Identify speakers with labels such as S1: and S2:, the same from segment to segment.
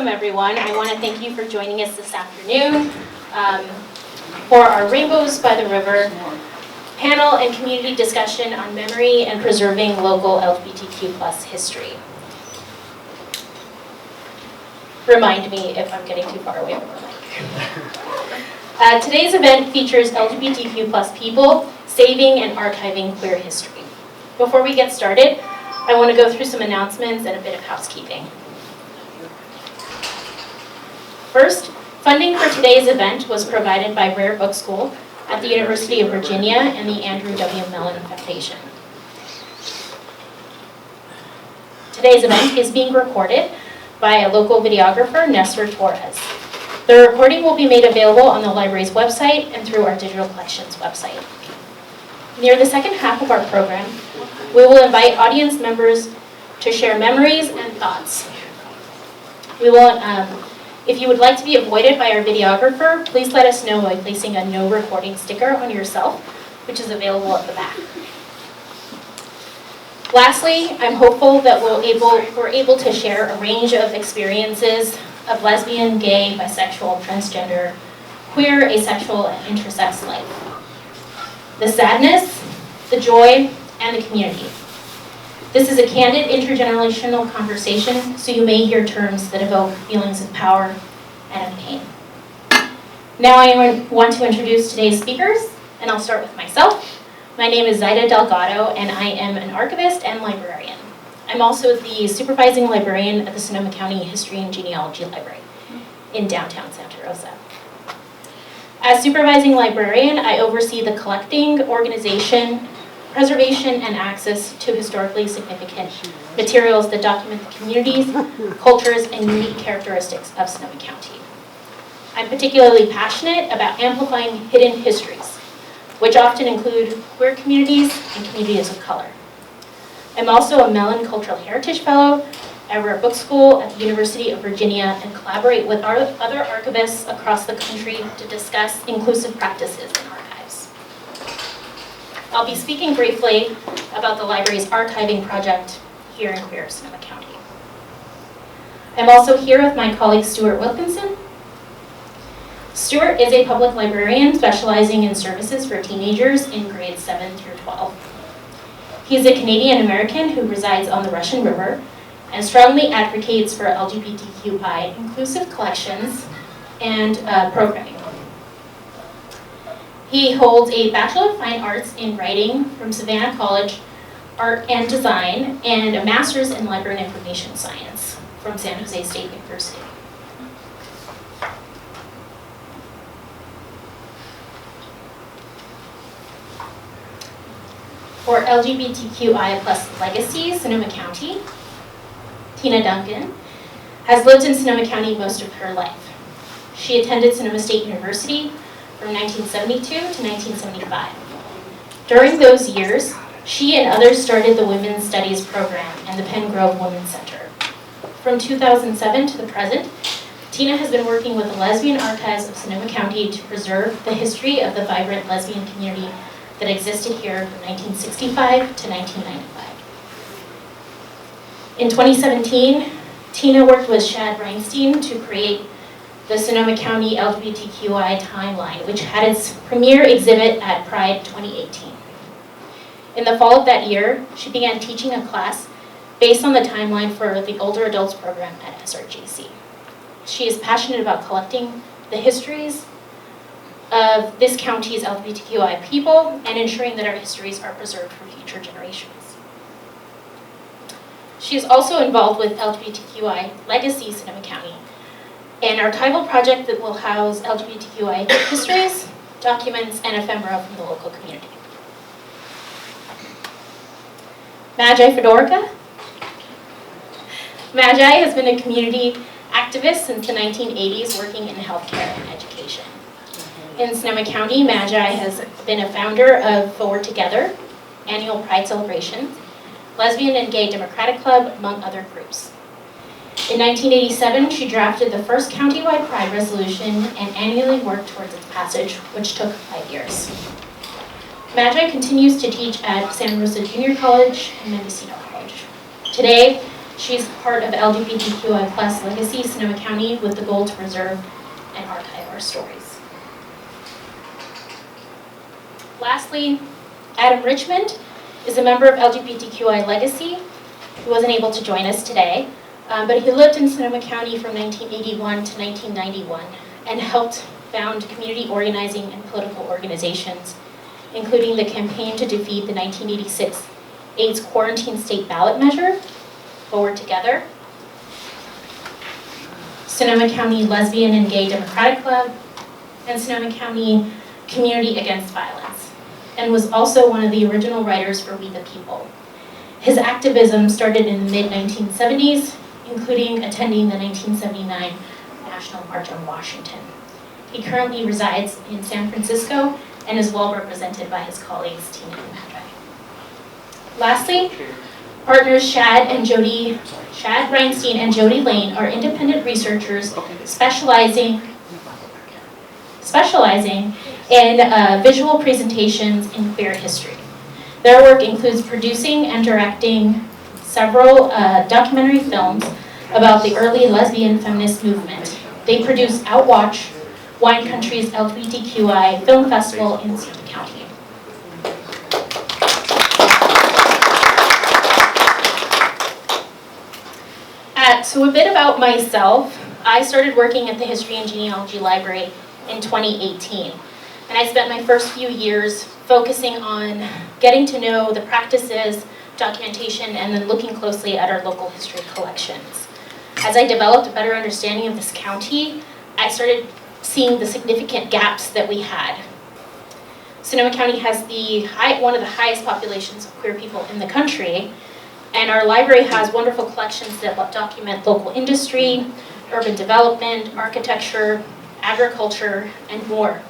S1: Welcome everyone. I want to thank you for joining us this afternoon for our Rainbows by the River panel and community discussion on memory and preserving local LGBTQ+ history. Remind me if I'm getting too far away from the mic. Today's event features LGBTQ+ people saving and archiving queer history. Before we get started, I want to go through some announcements and a bit of housekeeping. First, funding for today's event was provided by Rare Book School at the University of Virginia and the Andrew W. Mellon Foundation. Today's event is being recorded by a local videographer, Nestor Torres. The recording will be made available on the library's website and through our digital collections website. Near the second half of our program, we will invite audience members to share memories and thoughts. If you would like to be avoided by our videographer, please let us know by placing a no recording sticker on yourself, which is available at the back. Lastly, I'm hopeful that we're able to share a range of experiences of lesbian, gay, bisexual, transgender, queer, asexual, and intersex life. The sadness, the joy, and the community. This is a candid intergenerational conversation, so you may hear terms that evoke feelings of power and of pain. Now I want to introduce today's speakers, and I'll start with myself. My name is Zayda Delgado, and I am an archivist and librarian. I'm also the supervising librarian at the Sonoma County History and Genealogy Library in downtown Santa Rosa. As supervising librarian, I oversee the collecting, organization, preservation, and access to historically significant materials that document the communities, cultures, and unique characteristics of Sonoma County. I'm particularly passionate about amplifying hidden histories, which often include queer communities and communities of color. I'm also a Mellon Cultural Heritage Fellow at Rare Book School at the University of Virginia and collaborate with other archivists across the country to discuss inclusive practices in archives. I'll be speaking briefly about the library's archiving project here in queer Sonoma County. I'm also here with my colleague Stuart Wilkinson. Stuart is a public librarian specializing in services for teenagers in grades 7 through 12. He's a Canadian American who resides on the Russian River and strongly advocates for LGBTQI inclusive collections and programming. He holds a Bachelor of Fine Arts in Writing from Savannah College Art and Design and a Master's in Library and Information Science from San Jose State University. For LGBTQI+ legacies, Sonoma County, Tina Dungan has lived in Sonoma County most of her life. She attended Sonoma State University from 1972 to 1975. During those years, she and others started the Women's Studies program and the Penn Grove Women's Center. From 2007 to the present, Tina has been working with the Lesbian Archives of Sonoma County to preserve the history of the vibrant lesbian community that existed here from 1965 to 1995. In 2017, Tina worked with Shad Reinstein to create the Sonoma County LGBTQI timeline, which had its premiere exhibit at Pride 2018. In the fall of that year, she began teaching a class based on the timeline for the older adults program at SRJC. She is passionate about collecting the histories of this county's LGBTQI people and ensuring that our histories are preserved for future generations. She is also involved with LGBTQI Legacy Sonoma County, an archival project that will house LGBTQI histories, documents, and ephemera from the local community. Magi Fedorka. Magi has been a community activist since the 1980s, working in healthcare and education. In Sonoma County, Magi has been a founder of Forward Together, annual Pride celebrations, Lesbian and Gay Democratic Club, among other groups. In 1987, she drafted the first countywide Pride resolution and annually worked towards its passage, which took 5 years. Magi continues to teach at Santa Rosa Junior College and Mendocino College. Today, She's part of LGBTQI+ Legacy Sonoma County with the goal to preserve and archive our stories. Lastly, Adam Richmond is a member of LGBTQI Legacy. He wasn't able to join us today, but he lived in Sonoma County from 1981 to 1991 and helped found community organizing and political organizations, including the campaign to defeat the 1986 AIDS quarantine state ballot measure, Forward Together, Sonoma County Lesbian and Gay Democratic Club, and Sonoma County Community Against Violence, and was also one of the original writers for We the People. His activism started in the mid-1970s, including attending the 1979 National March on Washington. He currently resides in San Francisco and is well represented by his colleagues, Tina and Magi. Lastly, partners Shad Reinstein and Jody Laine are independent researchers specializing in visual presentations in queer history. Their work includes producing and directing several documentary films about the early lesbian feminist movement. They produce Outwatch, Wine Country's LGBTQI Film Festival in Sonoma County. So a bit about myself. I started working at the History and Genealogy Library in 2018. And I spent my first few years focusing on getting to know the practices, documentation, and then looking closely at our local history collections. As I developed a better understanding of this county, I started seeing the significant gaps that we had. Sonoma County has one of the highest populations of queer people in the country, and our library has wonderful collections that document local industry, urban development, architecture, agriculture, and more.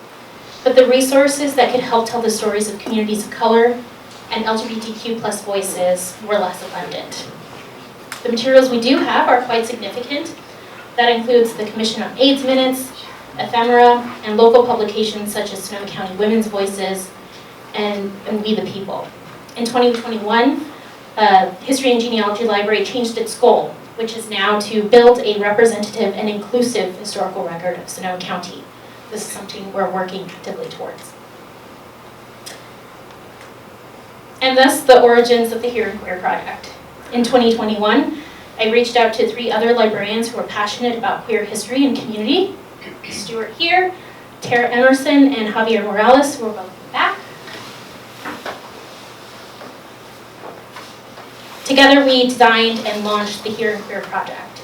S1: But the resources that could help tell the stories of communities of color and LGBTQ+ voices were less abundant. The materials we do have are quite significant. That includes the Commission on AIDS Minutes, ephemera, and local publications such as Sonoma County Women's Voices and We the People. In 2021, History and Genealogy Library changed its goal, which is now to build a representative and inclusive historical record of Sonoma County. This is something we're working actively towards. And thus, the origins of the Here and Queer project. In 2021, I reached out to 3 other librarians who are passionate about queer history and community. Stuart here, Tara Emerson, and Javier Morales, who are both in the back. Together, we designed and launched the Here and Queer project,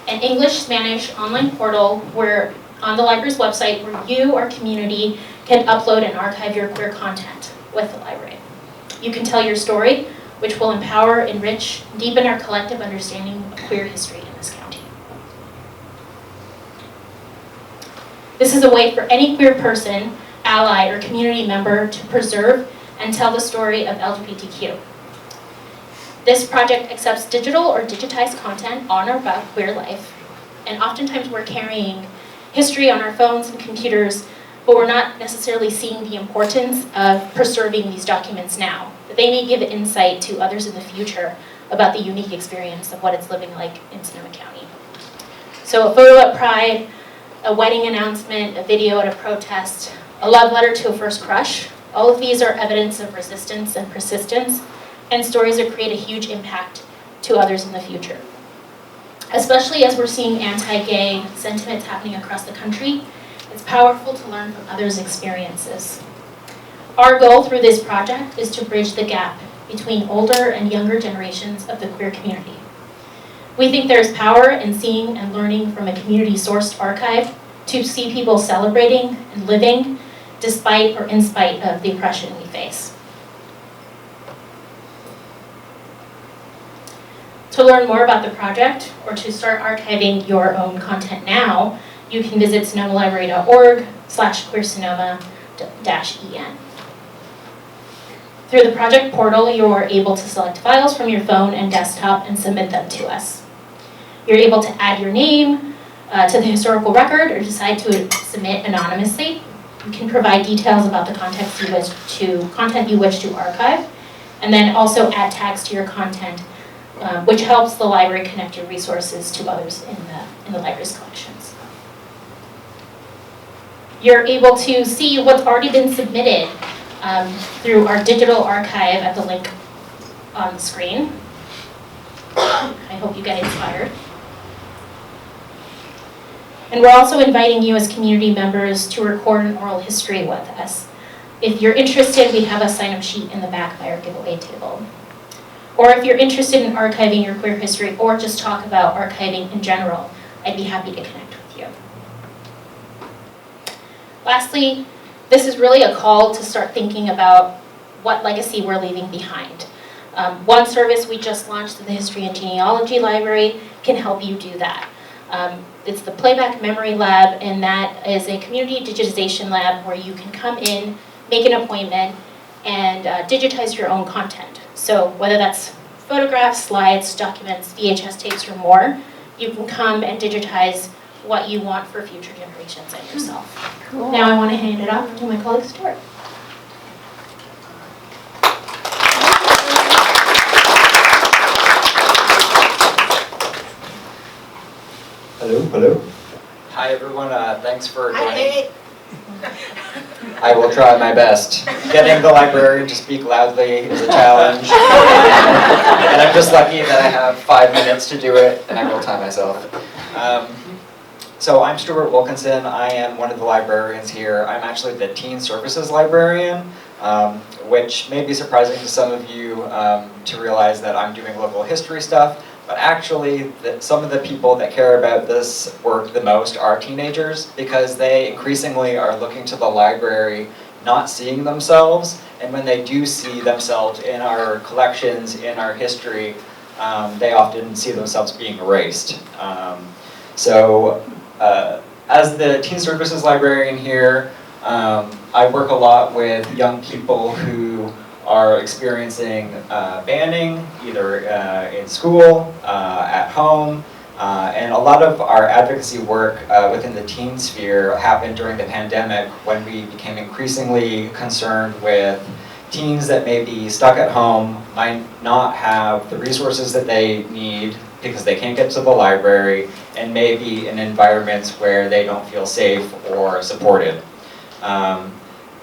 S1: an English-Spanish online portal where on the library's website where you, our community, can upload and archive your queer content with the library. You can tell your story, which will empower, enrich, and deepen our collective understanding of queer history in this county. This is a way for any queer person, ally, or community member to preserve and tell the story of LGBTQ. This project accepts digital or digitized content on or about queer life, and oftentimes we're carrying history on our phones and computers, but we're not necessarily seeing the importance of preserving these documents now. That they may give insight to others in the future about the unique experience of what it's living like in Sonoma County. So a photo at Pride, a wedding announcement, a video at a protest, a love letter to a first crush, all of these are evidence of resistance and persistence, and stories that create a huge impact to others in the future. Especially as we're seeing anti-gay sentiments happening across the country, it's powerful to learn from others' experiences. Our goal through this project is to bridge the gap between older and younger generations of the queer community. We think there's power in seeing and learning from a community-sourced archive to see people celebrating and living despite or in spite of the oppression we face. To learn more about the project or to start archiving your own content now, you can visit sonomalibrary.org/queersonoma-en. Through the project portal, you are able to select files from your phone and desktop and submit them to us. You're able to add your name to the historical record or decide to submit anonymously. You can provide details about the content you wish to archive, and then also add tags to your content which helps the library connect your resources to others in the library's collections. You're able to see what's already been submitted through our digital archive at the link on the screen. I hope you get inspired. And we're also inviting you as community members to record an oral history with us. If you're interested, we have a sign-up sheet in the back by our giveaway table. Or if you're interested in archiving your queer history or just talk about archiving in general, I'd be happy to connect with you. Lastly, this is really a call to start thinking about what legacy we're leaving behind. One service we just launched in the History and Genealogy Library can help you do that. It's the Playback Memory Lab, and that is a community digitization lab where you can come in, make an appointment, and digitize your own content. So whether that's photographs, slides, documents, VHS tapes, or more, you can come and digitize what you want for future generations and yourself. Cool. Now I want to hand it off to my colleague Stuart.
S2: Hello. Hi everyone, thanks for joining. I will try my best. Getting the librarian to speak loudly is a challenge. And I'm just lucky that I have 5 minutes to do it, and I will time myself. So I'm Stuart Wilkinson. I am one of the librarians here. I'm actually the Teen Services Librarian, which may be surprising to some of you to realize that I'm doing local history stuff. But actually, some of the people that care about this work the most are teenagers, because they increasingly are looking to the library, not seeing themselves, and when they do see themselves in our collections, in our history, they often see themselves being erased. As the Teen Services Librarian here, I work a lot with young people who are experiencing banning, either in school, at home, and a lot of our advocacy work within the teen sphere happened during the pandemic, when we became increasingly concerned with teens that may be stuck at home, might not have the resources that they need because they can't get to the library, and may be in environments where they don't feel safe or supported.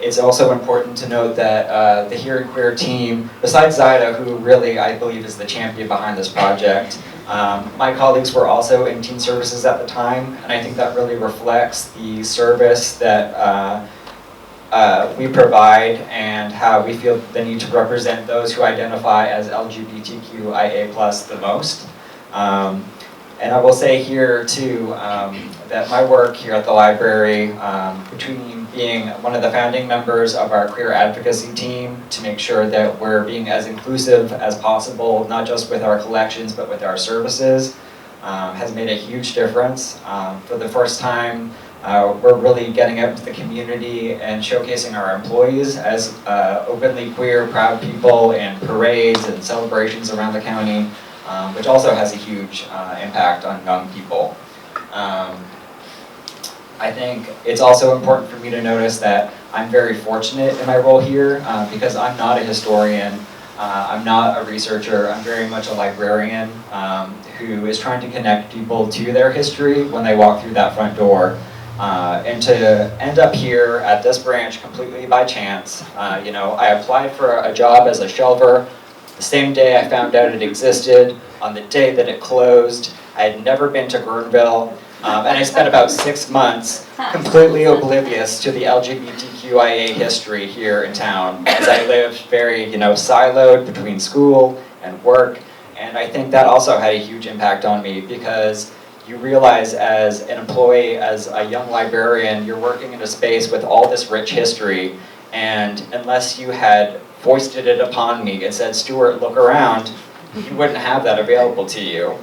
S2: It's also important to note that the Here and Queer team, besides Zayda, who really I believe is the champion behind this project, my colleagues were also in teen services at the time, and I think that really reflects the service that we provide and how we feel the need to represent those who identify as LGBTQIA+ the most. And I will say here too that my work here at the library, between being one of the founding members of our queer advocacy team to make sure that we're being as inclusive as possible, not just with our collections but with our services, has made a huge difference. For the first time, we're really getting out to the community and showcasing our employees as openly queer, proud people in parades and celebrations around the county, which also has a huge impact on young people. I think it's also important for me to notice that I'm very fortunate in my role here because I'm not a historian, I'm not a researcher, I'm very much a librarian who is trying to connect people to their history when they walk through that front door. And to end up here at this branch completely by chance, you know, I applied for a job as a shelver. The same day I found out it existed, on the day that it closed. I had never been to Guerneville, and I spent about 6 months completely oblivious to the LGBTQIA history here in town, as I lived very, you know, siloed between school and work. And I think that also had a huge impact on me, because you realize as an employee, as a young librarian, you're working in a space with all this rich history, and unless you had foisted it upon me and said, Stuart, look around, you wouldn't have that available to you.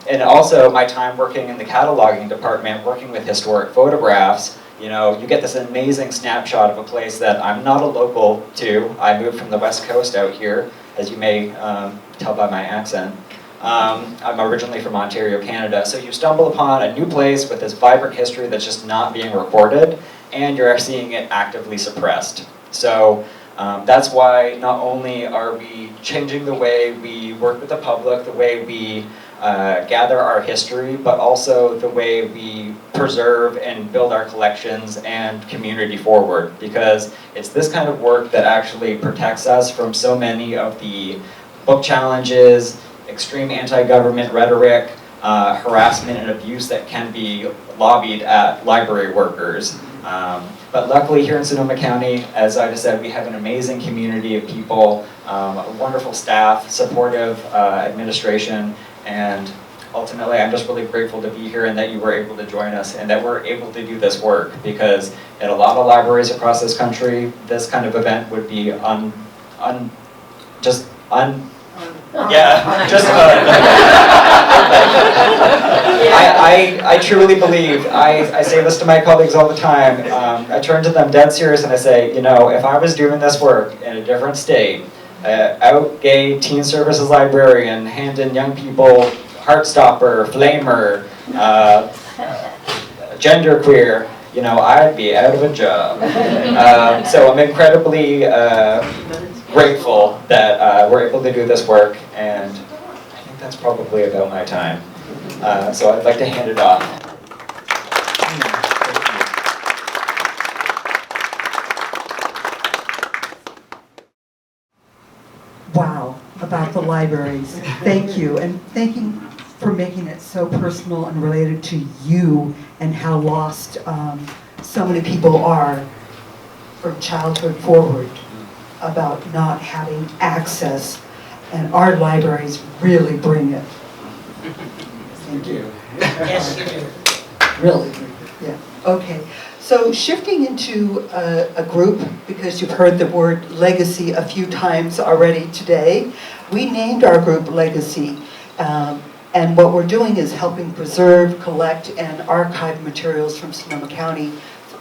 S2: And also my time working in the cataloging department, working with historic photographs, you know, you get this amazing snapshot of a place that I'm not a local to. I moved from the West Coast out here, as you may tell by my accent. I'm originally from Ontario, Canada, so you stumble upon a new place with this vibrant history that's just not being recorded, and you're seeing it actively suppressed. So That's why not only are we changing the way we work with the public, the way we gather our history, but also the way we preserve and build our collections and community forward, because it's this kind of work that actually protects us from so many of the book challenges, extreme anti-government rhetoric, harassment and abuse that can be lobbied at library workers. But luckily here in Sonoma County, as I just said, we have an amazing community of people, a wonderful staff, supportive administration, and ultimately I'm just really grateful to be here and that you were able to join us and that we're able to do this work, because at a lot of libraries across this country, this kind of event would be I truly believe, I say this to my colleagues all the time, I turn to them dead serious and I say, you know, if I was doing this work in a different state, out gay teen services librarian, handing young people Heartstopper, Flamer, genderqueer, you know, I'd be out of a job. So I'm incredibly grateful that we're able to do this work, and I think that's probably about my time. So I'd like to hand it off.
S3: Wow, about the libraries. Thank you, and thank you for making it so personal and related to you and how lost so many people are from childhood forward about not having access, and our libraries really bring it. Thank you.
S4: Yes, you do.
S3: Really, yeah. Okay, so shifting into a group, because you've heard the word legacy a few times already today. We named our group Legacy, and what we're doing is helping preserve, collect, and archive materials from Sonoma County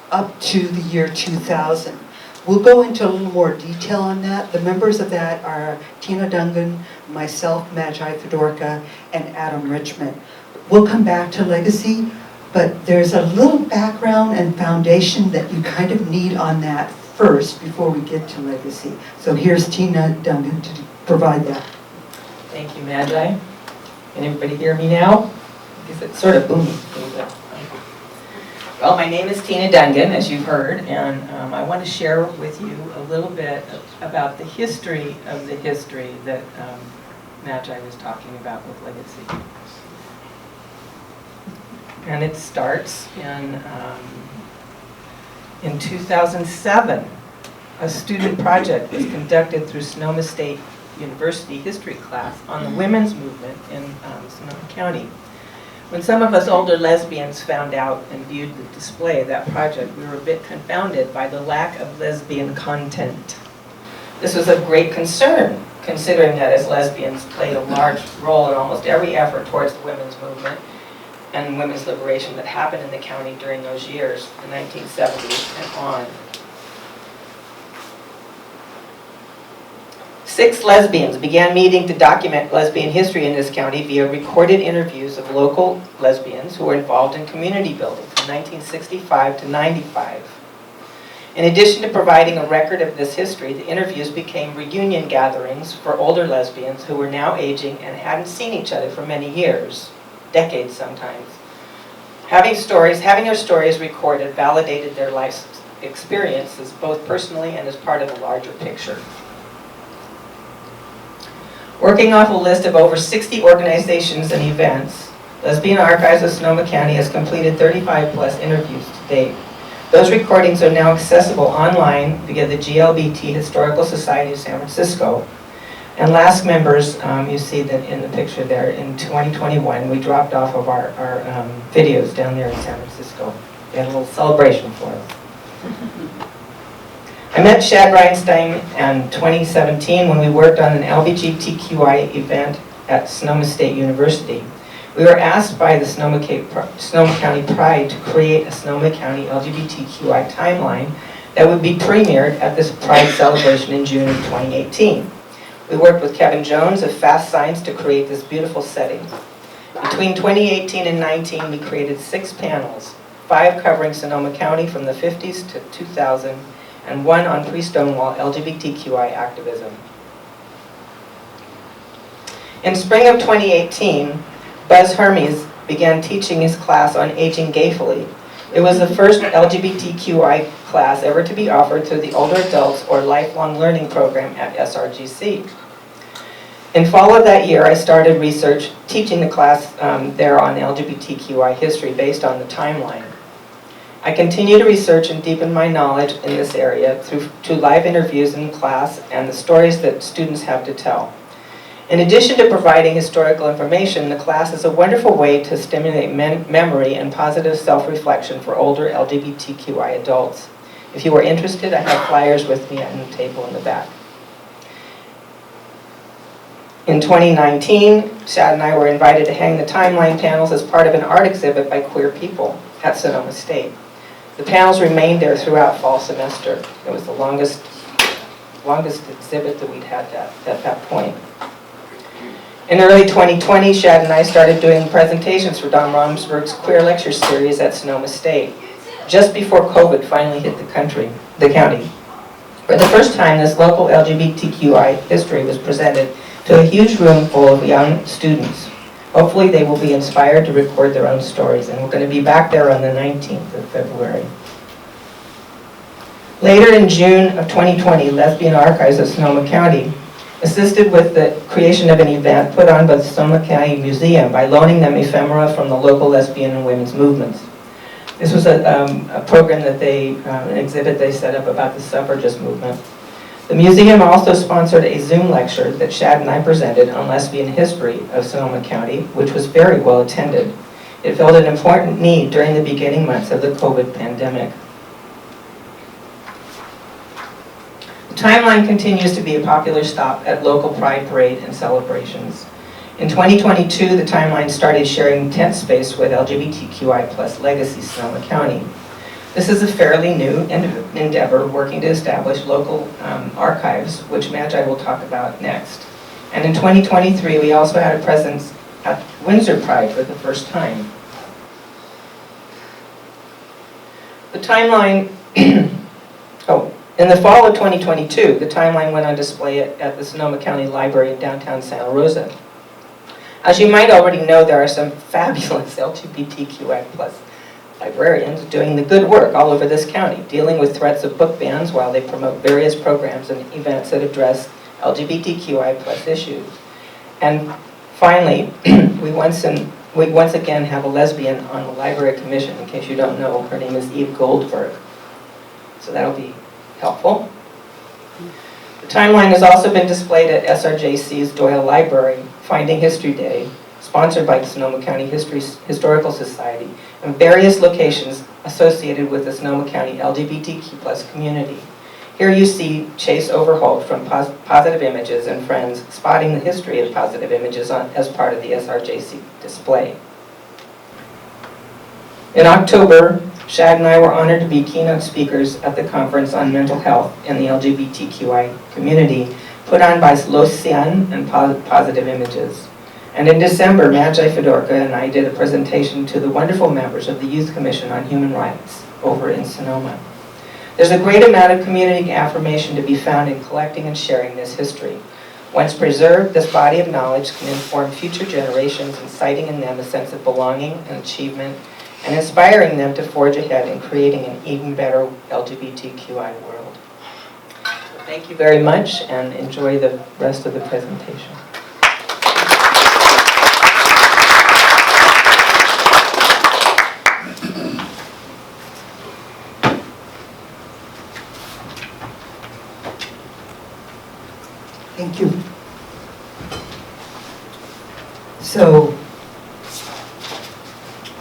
S3: up to the year 2000. We'll go into a little more detail on that. The members of that are Tina Dungan, myself, Magi, Fedorka, and Adam Richmond. We'll come back to Legacy, but there's a little background and foundation that you kind of need on that first before we get to Legacy. So here's Tina Dungan to provide that.
S4: Thank you, Magi. Can everybody hear me now? Because it's sort of booming. Well, my name is Tina Dungan, as you've heard, and I want to share with you a little bit about the history of the history that Magi was talking about with Legacy. And it starts in 2007. A student project was conducted through Sonoma State University history class on the women's movement in Sonoma County. When some of us older lesbians found out and viewed the display of that project, we were a bit confounded by the lack of lesbian content. This was of great concern, considering that as lesbians played a large role in almost every effort towards the women's movement and women's liberation that happened in the county during those years, the 1970s and on. 6 lesbians began meeting to document lesbian history in this county via recorded interviews of local lesbians who were involved in community building from 1965 to 95. In addition to providing a record of this history, the interviews became reunion gatherings for older lesbians who were now aging and hadn't seen each other for many years, decades sometimes. Having their stories recorded validated their life experiences both personally and as part of a larger picture. Working off a list of over 60 organizations and events, Lesbian Archives of Sonoma County has completed 35 plus interviews to date. Those recordings are now accessible online via the GLBT Historical Society of San Francisco. And last members, you see that in the picture there, in 2021, we dropped off of our videos down there in San Francisco. We had a little celebration for us. I met Shad Reinstein in 2017 when we worked on an LGBTQI event at Sonoma State University. We were asked by the Sonoma County Pride to create a Sonoma County LGBTQI timeline that would be premiered at this Pride celebration in June of 2018. We worked with Kevin Jones of Fast Science to create this beautiful setting. Between 2018 and 19, we created 6 panels, 5 covering Sonoma County from the 50s to 2000, and one on pre-Stonewall LGBTQI activism. In spring of 2018, Buzz Hermes began teaching his class on aging gayfully. It was the first LGBTQI class ever to be offered through the Older Adults or Lifelong Learning Program at SRGC. In fall of that year, I started research teaching the class there on LGBTQI history based on the timeline. I continue to research and deepen my knowledge in this area through live interviews in class and the stories that students have to tell. In addition to providing historical information, the class is a wonderful way to stimulate memory and positive self-reflection for older LGBTQI adults. If you are interested, I have flyers with me on the table in the back. In 2019, Shad and I were invited to hang the timeline panels as part of an art exhibit by queer people at Sonoma State. The panels remained there throughout fall semester. It was the longest exhibit that we'd had at that point. In early 2020, Shad and I started doing presentations for Don Romsberg's Queer Lecture Series at Sonoma State, just before COVID finally hit the county. For the first time, this local LGBTQI history was presented to a huge room full of young students. Hopefully they will be inspired to record their own stories, and we're going to be back there on the 19th of February. Later in June of 2020, Lesbian Archives of Sonoma County assisted with the creation of an event put on by the Sonoma County Museum by loaning them ephemera from the local lesbian and women's movements. This was a program that an exhibit they set up about the suffragist movement. The museum also sponsored a Zoom lecture that Shad and I presented on lesbian history of Sonoma County, which was very well attended. It filled an important need during the beginning months of the COVID pandemic. The timeline continues to be a popular stop at local pride parade and celebrations. In 2022, the timeline started sharing tent space with LGBTQI plus Legacy Sonoma County. This is a fairly new endeavor working to establish local archives, which Magi will talk about next. And in 2023, we also had a presence at Windsor Pride for the first time. The timeline, in the fall of 2022, the timeline went on display at the Sonoma County Library in downtown Santa Rosa. As you might already know, there are some fabulous LGBTQI plus librarians doing the good work all over this county, dealing with threats of book bans while they promote various programs and events that address LGBTQI plus issues. And finally, we once again have a lesbian on the library commission. In case you don't know, her name is Eve Goldberg. So that'll be helpful. The timeline has also been displayed at SRJC's Doyle Library, Finding History Day, sponsored by the Sonoma County Historical Society, and various locations associated with the Sonoma County LGBTQ plus community. Here you see Chase Overholt from Positive Images and friends spotting the history of Positive Images as part of the SRJC display. In October, Shad and I were honored to be keynote speakers at the conference on mental health in the LGBTQI community, put on by Locian and Positive Images. And in December, Magi, Fedorka, and I did a presentation to the wonderful members of the Youth Commission on Human Rights over in Sonoma. There's a great amount of community affirmation to be found in collecting and sharing this history. Once preserved, this body of knowledge can inform future generations, inciting in them a sense of belonging and achievement, and inspiring them to forge ahead in creating an even better LGBTQI world. So thank you very much, and enjoy the rest of the presentation.
S3: Thank you. So,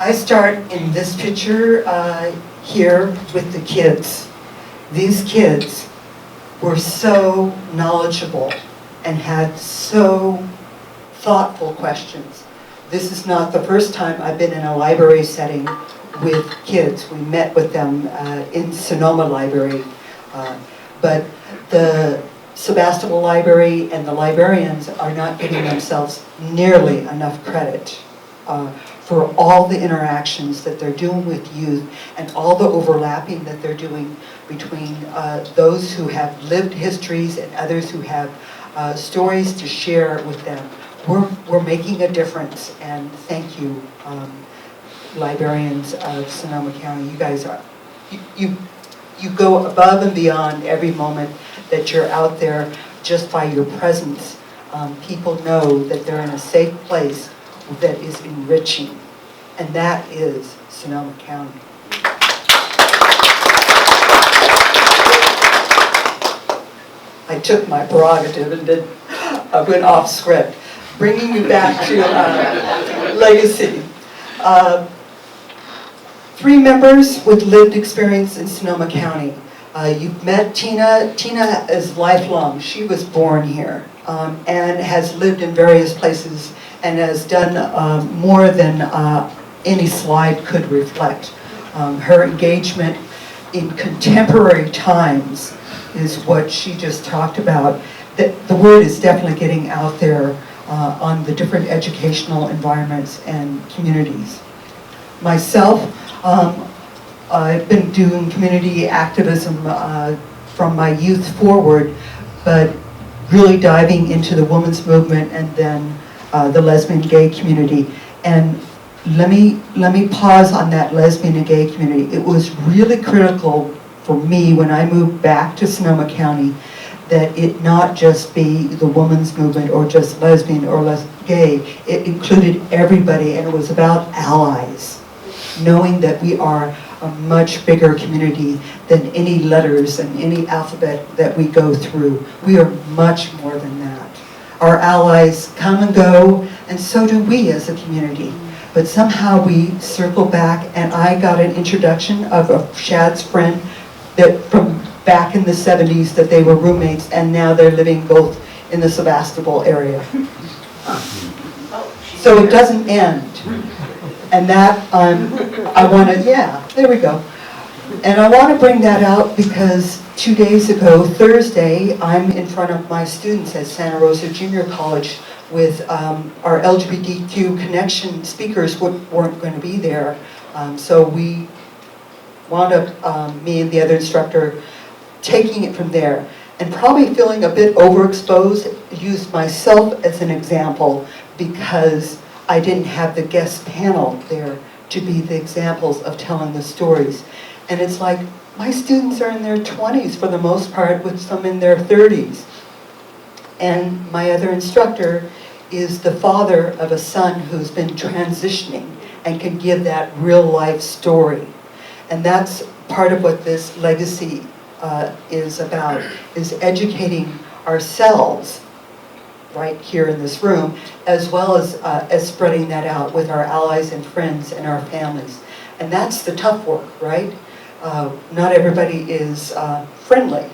S3: I start in this picture here with the kids. These kids were so knowledgeable and had so thoughtful questions. This is not the first time I've been in a library setting with kids. We met with them in Sonoma Library, but the Sebastopol Library and the librarians are not giving themselves nearly enough credit for all the interactions that they're doing with youth and all the overlapping that they're doing between those who have lived histories and others who have stories to share with them. We're making a difference, and thank you, librarians of Sonoma County. You guys are, you go above and beyond every moment that you're out there just by your presence. People know that they're in a safe place that is enriching, and that is Sonoma County. I took my prerogative and I went off script. Bringing you back to legacy. 3 members with lived experience in Sonoma County. You've met Tina. Tina is lifelong. She was born here and has lived in various places and has done more than any slide could reflect. Her engagement in contemporary times is what she just talked about. The word is definitely getting out there on the different educational environments and communities. Myself, I've been doing community activism from my youth forward, but really diving into the women's movement and then the lesbian gay community. And let me pause on that lesbian and gay community. It was really critical for me when I moved back to Sonoma County that it not just be the women's movement or just lesbian or gay. It included everybody, and it was about allies, knowing that we are a much bigger community than any letters and any alphabet that we go through. We are much more than that. Our allies come and go, and so do we as a community. But somehow we circle back, and I got an introduction of a Shad's friend that from back in the 70s that they were roommates, and now they're living both in the Sebastopol area. So it doesn't end. And that, I want to, yeah, there we go. And I want to bring that out because 2 days ago, Thursday, I'm in front of my students at Santa Rosa Junior College with our LGBTQ connection speakers weren't going to be there. So we wound up, me and the other instructor, taking it from there and probably feeling a bit overexposed. Used myself as an example because I didn't have the guest panel there to be the examples of telling the stories. And it's like, my students are in their 20s for the most part, with some in their 30s. And my other instructor is the father of a son who's been transitioning and can give that real life story. And that's part of what this legacy is about, is educating ourselves right here in this room, as well as spreading that out with our allies and friends and our families. And that's the tough work, right? Not everybody is friendly.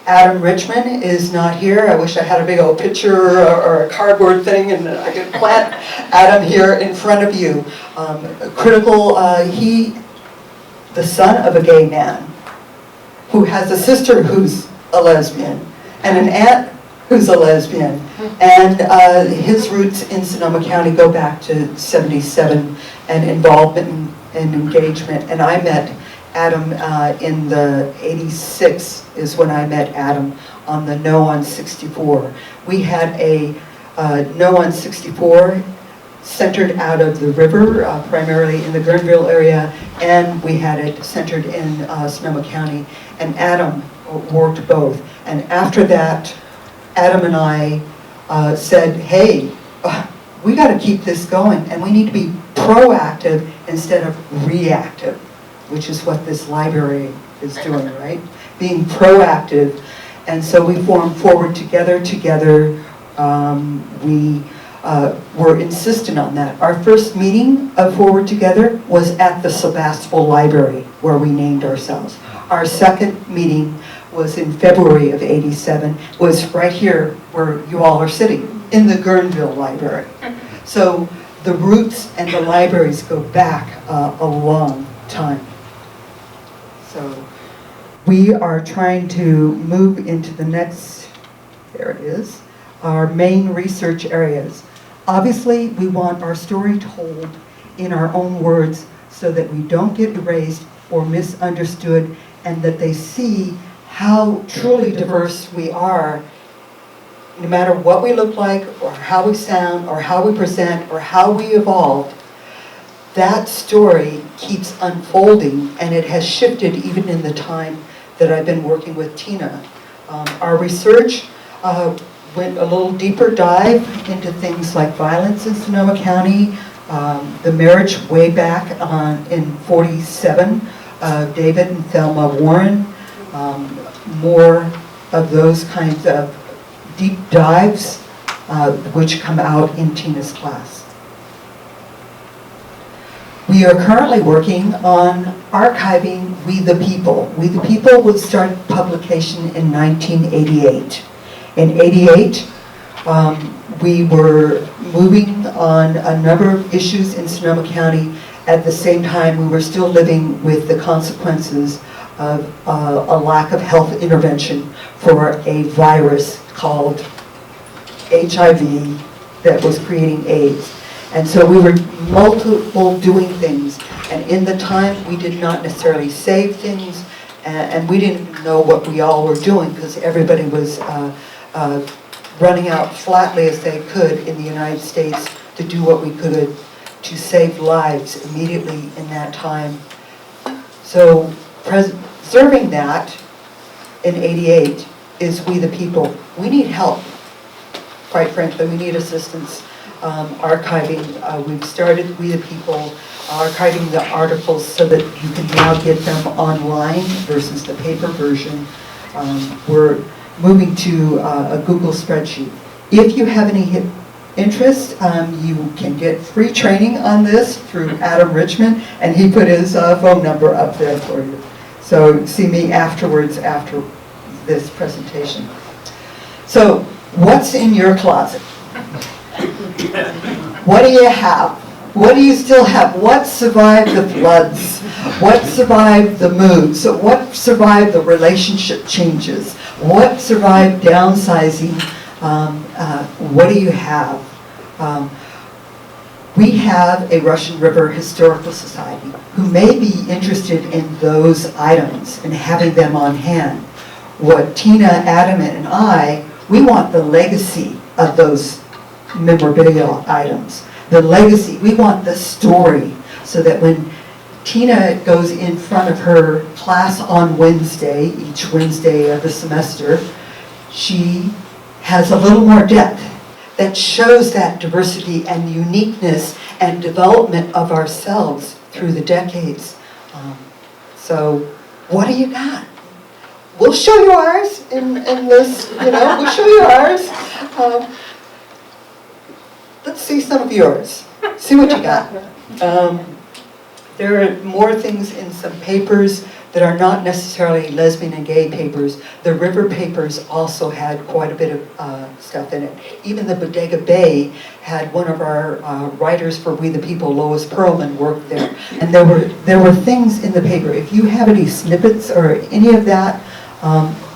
S3: Adam Richmond is not here. I wish I had a big old picture or a cardboard thing and I could plant Adam here in front of you. The son of a gay man who has a sister who's a lesbian and an aunt who's a lesbian. And his roots in Sonoma County go back to '77 and involvement and engagement. And I met Adam in the '86 is when I met Adam on the No on 64. We had a No on 64 centered out of the river, primarily in the Guerneville area, and we had it centered in Sonoma County. And Adam worked both. And after that, Adam and I said, hey, we got to keep this going, and we need to be proactive instead of reactive, which is what this library is doing, right? Being proactive. And so we formed Forward Together. We were insistent on that. Our first meeting of Forward Together was at the Sebastopol Library, where we named ourselves. Our second meeting was in February of '87, was right here where you all are sitting, in the Guerneville Library. So the roots and the libraries go back a long time. So we are trying to move into the next, there it is, our main research areas. Obviously, we want our story told in our own words so that we don't get erased or misunderstood, and that they see how truly diverse we are, no matter what we look like, or how we sound, or how we present, or how we evolved. That story keeps unfolding, and it has shifted even in the time that I've been working with Tina. Our research went a little deeper dive into things like violence in Sonoma County, the marriage way back in '47, David and Thelma Warren, more of those kinds of deep dives which come out in Tina's class. We are currently working on archiving We the People. We the People would start publication in 1988. In '88, we were moving on a number of issues in Sonoma County. At the same time, we were still living with the consequences of a lack of health intervention for a virus called HIV that was creating AIDS. And so we were multiple doing things, and in the time we did not necessarily save things, and we didn't know what we all were doing because everybody was running out flatly as they could in the United States to do what we could to save lives immediately in that time. So preserving that in '88 is We the People. We need help, quite frankly. We need assistance. Archiving, we've started We the People, archiving the articles so that you can now get them online versus the paper version. We're moving to a Google spreadsheet. If you have any interest, you can get free training on this through Adam Richmond, and he put his phone number up there for you. So see me afterwards after this presentation. So what's in your closet? What do you have? What do you still have? What survived the floods? What survived the moves? So what survived the relationship changes? What survived downsizing? What do you have? We have a Russian River Historical Society who may be interested in those items and having them on hand. What Tina, Adam, and I, we want the legacy of those memorabilia items. The legacy, we want the story, so that when Tina goes in front of her class on Wednesday, each Wednesday of the semester, she has a little more depth that shows that diversity and uniqueness and development of ourselves through the decades. So what do you got? We'll show you ours in this, we'll show you ours. Let's see some of yours. See what you got. There are more things in some papers that are not necessarily lesbian and gay papers. The river papers also had quite a bit of stuff in it. Even the Bodega Bay had one of our writers for We the People, Lois Perlman, worked there. And there were things in the paper. If you have any snippets or any of that,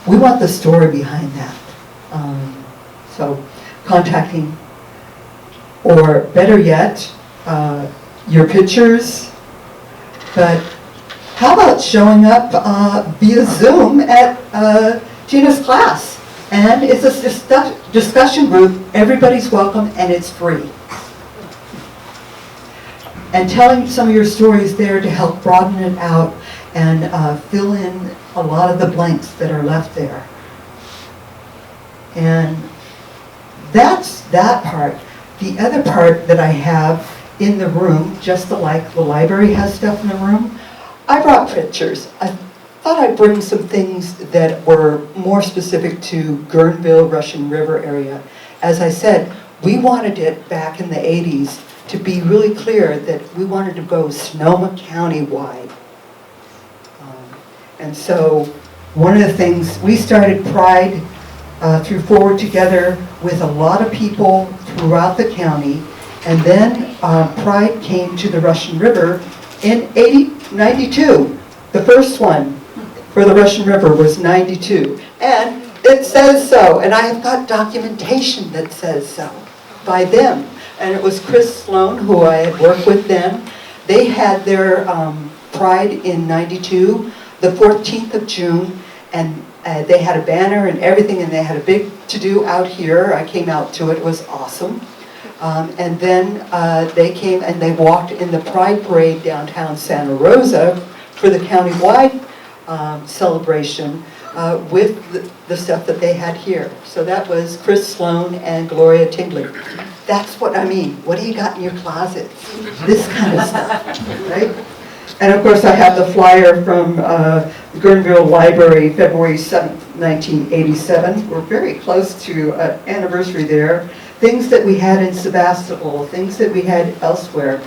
S3: we want the story behind that. So contacting, or better yet, your pictures. But how about showing up via Zoom at Gina's class? And it's a discussion group. Everybody's welcome, and it's free. And telling some of your stories there to help broaden it out and fill in a lot of the blanks that are left there. And that's that part. The other part that I have in the room, just like the library has stuff in the room, I brought pictures. I thought I'd bring some things that were more specific to Guerneville, Russian River area. As I said, we wanted it back in the 80s to be really clear that we wanted to go Sonoma County wide. And so one of the things, we started Pride through Forward Together with a lot of people throughout the county, and then Pride came to the Russian River in 92. The first one for the Russian River was 92. And it says so, and I have got documentation that says so by them. and it was Chris Sloan, who I had worked with then. They had their Pride in '92, the 14th of June, and they had a banner and everything, and they had a big to-do out here. I came out to it. It was awesome. And then they came and they walked in the Pride Parade downtown Santa Rosa for the countywide celebration with the stuff that they had here. So that was Chris Sloan and Gloria Tingley. That's what I mean. What do you got in your closets? This kind of stuff, right? And of course I have the flyer from the Guerneville Library, February 7th, 1987. We're very close to an anniversary there. Things that we had in Sebastopol, things that we had elsewhere.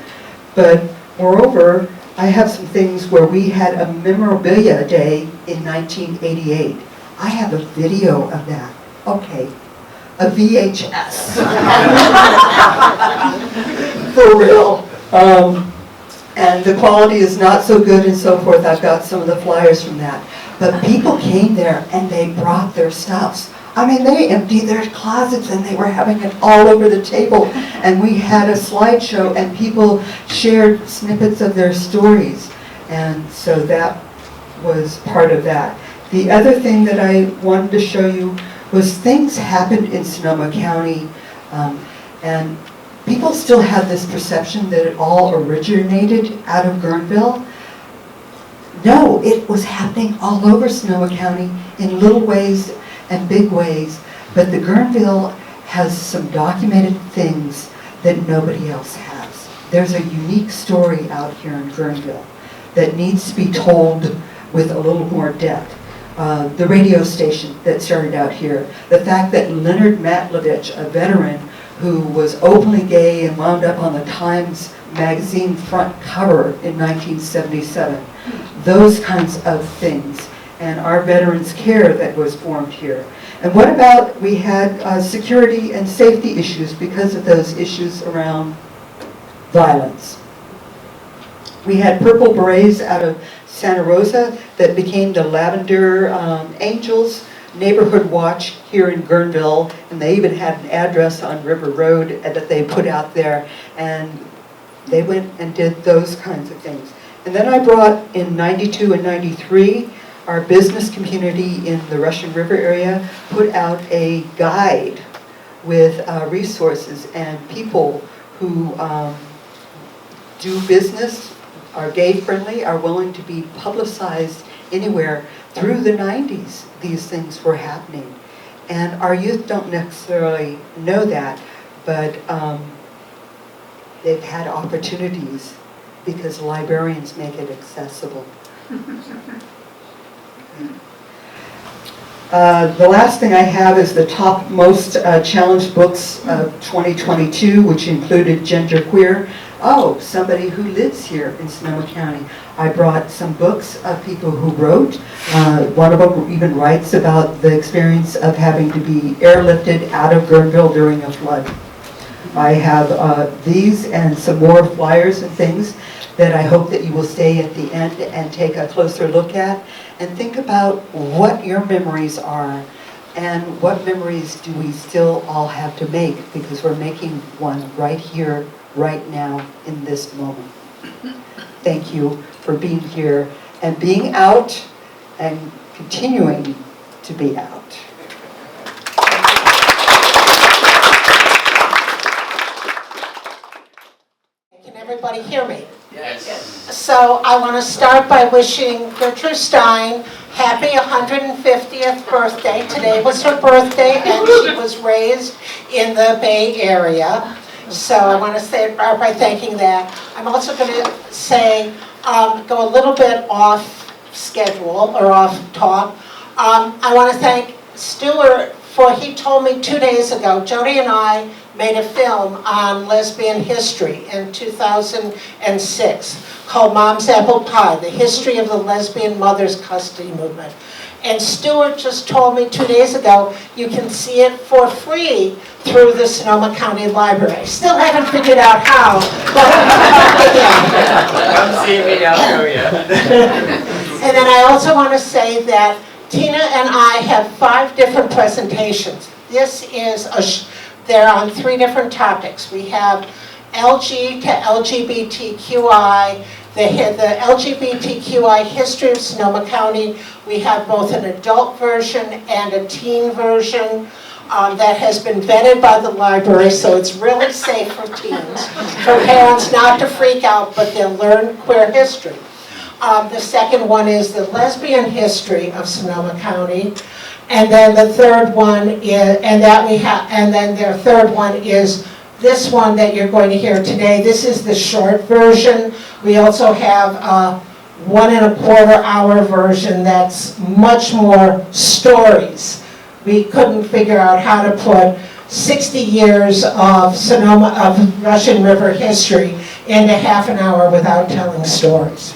S3: But moreover, I have some things where we had a memorabilia day in 1988. I have a video of that. Okay, a VHS. For real. And the quality is not so good and so forth. I've got some of the flyers from that. But people came there and they brought their stuffs. I mean, they emptied their closets and they were having it all over the table. And we had a slideshow and people shared snippets of their stories. And so that was part of that. The other thing that I wanted to show you was things happened in Sonoma County, and people still have this perception that it all originated out of Guerneville. No, it was happening all over Sonoma County in little ways and big ways, but the Guerneville has some documented things that nobody else has. There's a unique story out here in Guerneville that needs to be told with a little more depth. The radio station that started out here, the fact that Leonard Matlovich, a veteran who was openly gay and wound up on the Times magazine front cover in 1977, those kinds of things. And our Veterans Care that was formed here. And what about, we had security and safety issues because of those issues around violence. We had Purple Berets out of Santa Rosa that became the Lavender Angels Neighborhood Watch here in Guerneville, and they even had an address on River Road that they put out there, and they went and did those kinds of things. And then I brought in '92 and '93, our business community in the Russian River area put out a guide with resources and people who do business, are gay friendly, are willing to be publicized anywhere. Through the 90s, these things were happening. And our youth don't necessarily know that, but they've had opportunities because librarians make it accessible. The last thing I have is the top most challenged books of 2022, which included Genderqueer. Oh, somebody who lives here in Sonoma County. I brought some books of people who wrote. One of them even writes about the experience of having to be airlifted out of Guerneville during a flood. I have these and some more flyers and things that I hope that you will stay at the end and take a closer look at and think about what your memories are and what memories do we still all have to make, because we're making one right here, right now, in this moment. Thank you for being here and being out and continuing to be out.
S5: Can everybody hear me? Yes. So I want to start by wishing Gertrude Stein happy 150th birthday. Today was her birthday and she was raised in the Bay Area. So I want to start by thanking that. I'm also going to say, go a little bit off schedule or off talk. I want to thank Stuart for, he told me 2 days ago, Jody and I made a film on lesbian history in 2006 called Mom's Apple Pie, the history of the lesbian mother's custody movement. And Stuart just told me 2 days ago, you can see it for free through the Sonoma County Library. Still haven't figured out how, but
S2: Come see me after, yeah.
S5: And then I also want to say that Tina and I have 5 different presentations. This is They're on 3 different topics. We have LG to LGBTQI, the LGBTQI history of Sonoma County. We have both an adult version and a teen version that has been vetted by the library, so it's really safe for teens, for parents not to freak out, but they'll learn queer history. The second one is the lesbian history of Sonoma County, and then the third one is, and then their third one is this one that you're going to hear today. This is the short version. We also have a 1¼ hour version that's much more stories. We couldn't figure out how to put 60 years of Russian River history into ½ an hour without telling stories.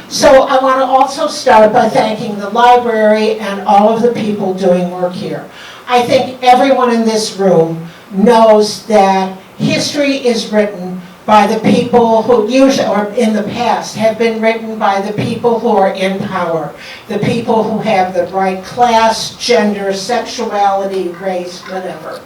S5: So I want to also start by thanking the library and all of the people doing work here. I think everyone in this room knows that history is written by the people who usually, or in the past, have been written by the people who are in power, the people who have the right class, gender, sexuality, race, whatever.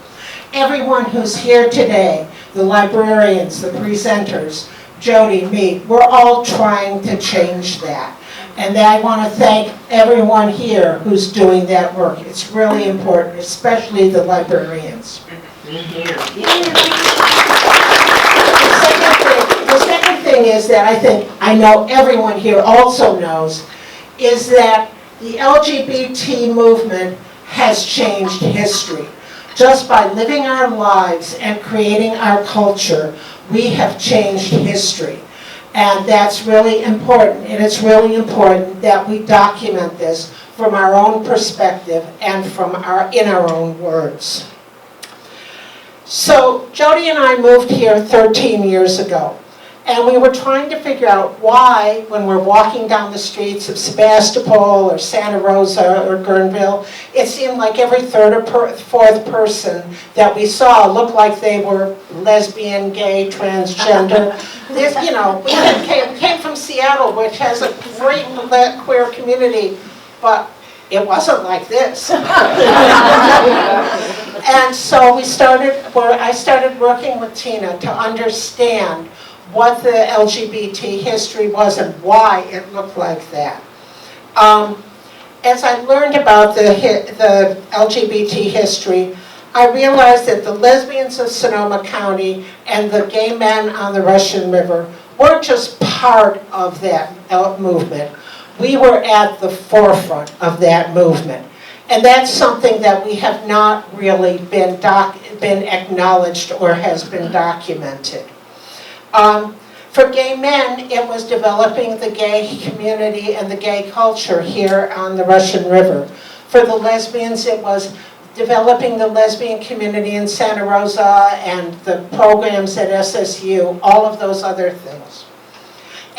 S5: Everyone who's here today, the librarians, the presenters, Jody, me, we're all trying to change that. And I want to thank everyone here who's doing that work. It's really important, especially the librarians. The second thing is that I know everyone here also knows, is that the LGBT movement has changed history. Just by living our lives and creating our culture, we have changed history. And that's really important, and it's really important that we document this from our own perspective and in our own words. So Jody and I moved here 13 years ago, and we were trying to figure out why, when we're walking down the streets of Sebastopol or Santa Rosa or Guerneville, it seemed like every third or fourth person that we saw looked like they were lesbian, gay, transgender. This, you know, we came from Seattle, which has a great queer community, but it wasn't like this. And so I started working with Tina to understand what the LGBT history was and why it looked like that. As I learned about the LGBT history, I realized that the lesbians of Sonoma County and the gay men on the Russian River weren't just part of that movement. We were at the forefront of that movement. And that's something that we have not really been acknowledged or has been documented. For gay men, it was developing the gay community and the gay culture here on the Russian River. For the lesbians, it was developing the lesbian community in Santa Rosa and the programs at SSU, all of those other things.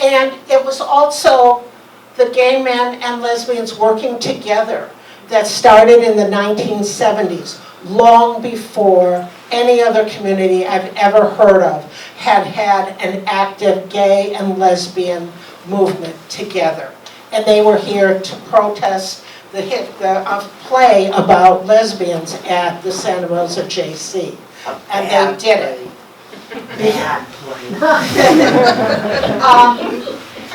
S5: And it was also the gay men and lesbians working together that started in the 1970s, long before any other community I've ever heard of had an active gay and lesbian movement together. And they were here to protest the play about lesbians at the Santa Rosa JC. And they did it.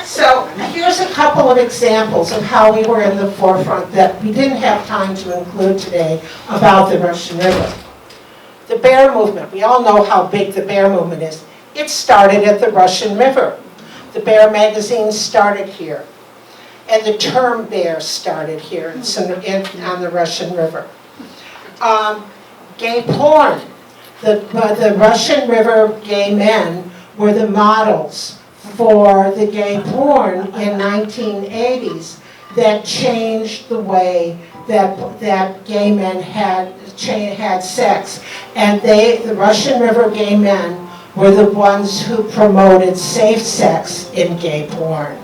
S5: So here's a couple of examples of how we were in the forefront that we didn't have time to include today about the Russian River. The bear movement, we all know how big the bear movement is. It started at the Russian River. The bear magazine started here. And the term bear started here on the Russian River. Gay porn. The Russian River gay men were the models for the gay porn in 1980s that changed the way that gay men had sex. And the Russian River gay men were the ones who promoted safe sex in gay porn.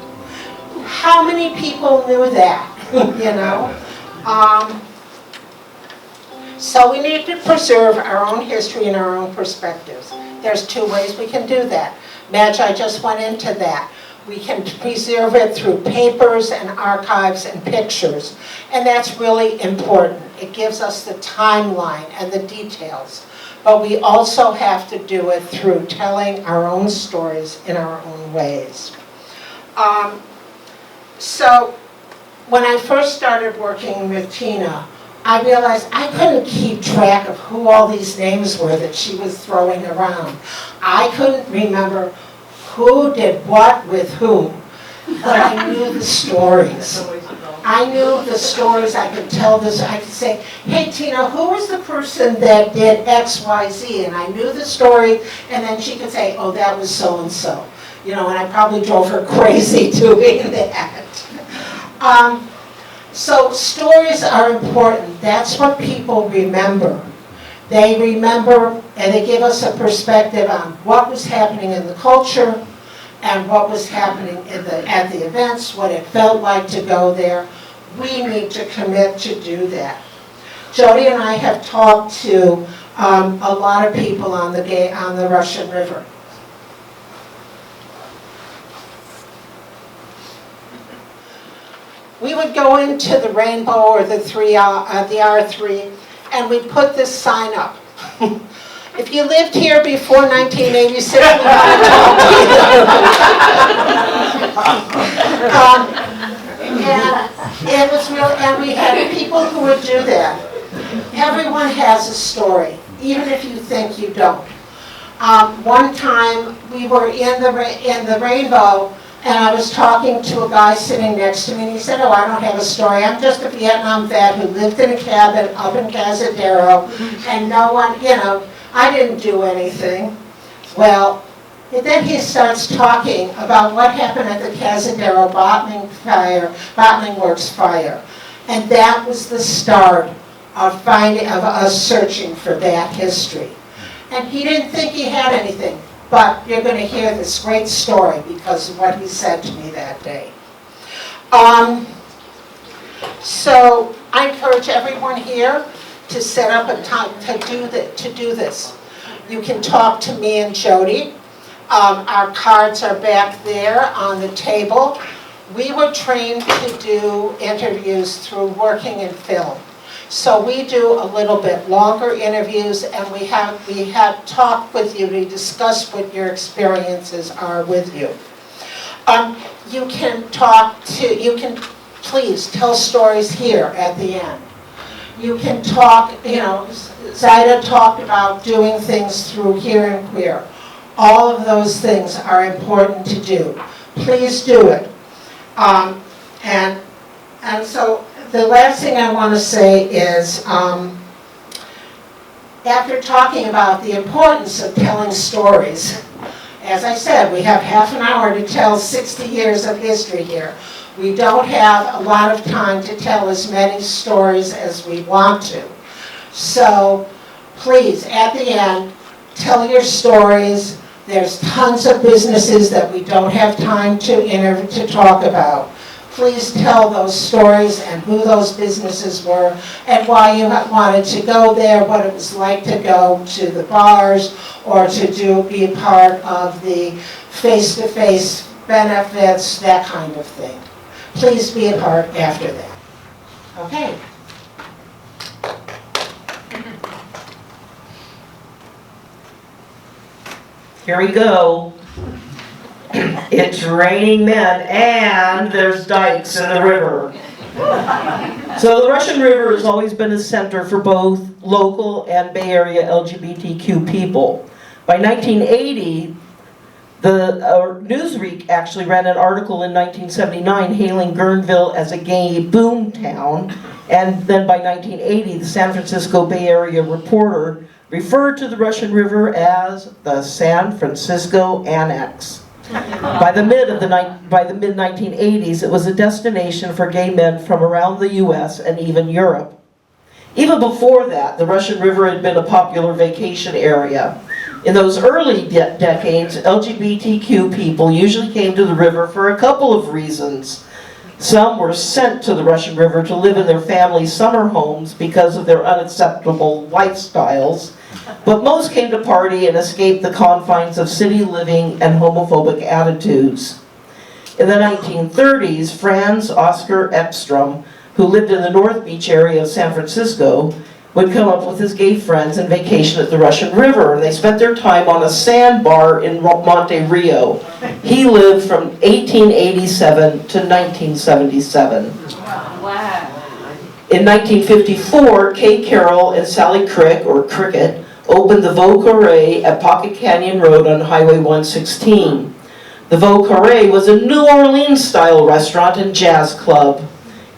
S5: How many people knew that, you know? So we need to preserve our own history and our own perspectives. There's 2 ways we can do that. Magi just went into that. We can preserve it through papers and archives and pictures. And that's really important. It gives us the timeline and the details. but we also have to do it through telling our own stories in our own ways. So when I first started working with Tina, I realized I couldn't keep track of who all these names were that she was throwing around. I couldn't remember who did what with whom, but I knew the stories. I knew the stories. I could tell this. I could say, hey, Tina, who was the person that did X, Y, Z? And I knew the story, and then she could say, oh, that was so-and-so. You know, and I probably drove her crazy doing that. So stories are important. That's what people remember. They remember, and they give us a perspective on what was happening in the culture and what was happening at the events, what it felt like to go there. We need to commit to do that. Jody and I have talked to a lot of people on the Russian River. We would go into the Rainbow or the R3, and we'd put this sign up. If you lived here before 1986, we want to talk to you. And it was real, and we had people who would do that. Everyone has a story, even if you think you don't. One time we were in the Rainbow, and I was talking to a guy sitting next to me, and he said, oh, I don't have a story. I'm just a Vietnam vet who lived in a cabin up in Cazadero, and no one, you know, I didn't do anything. Well, then he starts talking about what happened at the Cazadero bottling works fire. And that was the start of us searching for that history. And he didn't think he had anything. But you're going to hear this great story because of what he said to me that day. So I encourage everyone here to set up a time to do this. You can talk to me and Jody. Our cards are back there on the table. We were trained to do interviews through working in film. So we do a little bit longer interviews, and we have talked with you to discuss what your experiences are with you. You can please tell stories here at the end. You can talk, you know, Zayda talked about doing things through Here and Queer. All of those things are important to do. Please do it. And so the last thing I want to say is, after talking about the importance of telling stories, as I said, we have half an hour to tell 60 years of history here. We don't have a lot of time to tell as many stories as we want to. So please, at the end, tell your stories. There's tons of businesses that we don't have time to talk about. Please tell those stories and who those businesses were and why you wanted to go there, what it was like to go to the bars or to be a part of the face-to-face benefits, that kind of thing. Please be a part after that. Okay.
S6: Here we go. It's raining men and there's dikes in the river. So the Russian River has always been a center for both local and Bay Area LGBTQ people. By 1980, the Newsweek actually ran an article in 1979 hailing Guerneville as a gay boom town, and then by 1980, the San Francisco Bay Area Reporter referred to the Russian River as the San Francisco Annex. By the mid-1980s, it was a destination for gay men from around the US and even Europe. Even before that, the Russian River had been a popular vacation area. In those early decades, LGBTQ people usually came to the river for a couple of reasons. Some were sent to the Russian River to live in their families' summer homes because of their unacceptable lifestyles, but most came to party and escape the confines of city living and homophobic attitudes. In the 1930s, Franz Oskar Ekstrom, who lived in the North Beach area of San Francisco, would come up with his gay friends and vacation at the Russian River. And they spent their time on a sandbar in Monte Rio. He lived from 1887 to 1977.
S1: Wow.
S6: In 1954, Kay Carroll and Sally Crick, or Cricket, opened the Veau Carré at Pocket Canyon Road on Highway 116. The Veau Carré was a New Orleans-style restaurant and jazz club.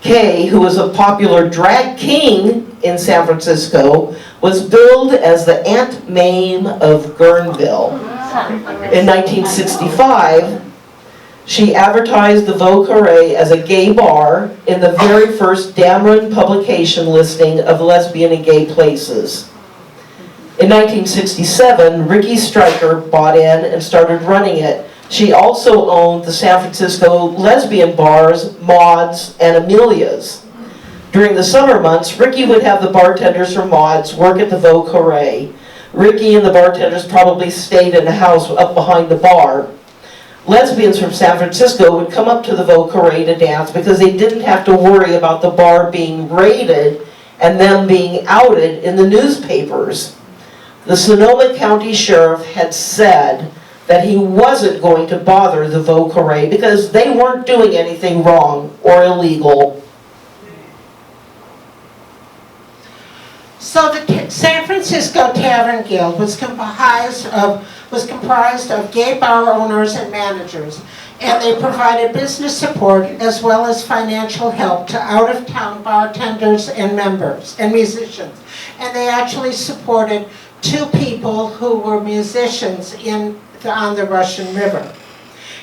S6: Kay, who was a popular drag king in San Francisco, was billed as the Aunt Mame of Guerneville. In 1965, she advertised the Veau Carré as a gay bar in the very first Dameron publication listing of lesbian and gay places. In 1967, Ricky Stryker bought in and started running it. She also owned the San Francisco lesbian bars, Maud's and Amelia's. During the summer months, Ricky would have the bartenders from Maud's work at the Veau Carré. Ricky and the bartenders probably stayed in a house up behind the bar. Lesbians from San Francisco would come up to the Veau Carré to dance because they didn't have to worry about the bar being raided and them being outed in the newspapers. The Sonoma County Sheriff had said that he wasn't going to bother the Veau Carré because they weren't doing anything wrong or illegal.
S5: So the San Francisco Tavern Guild was comprised of gay bar owners and managers, and they provided business support as well as financial help to out-of-town bartenders and members and musicians. And they actually supported 2 people who were musicians on the Russian River.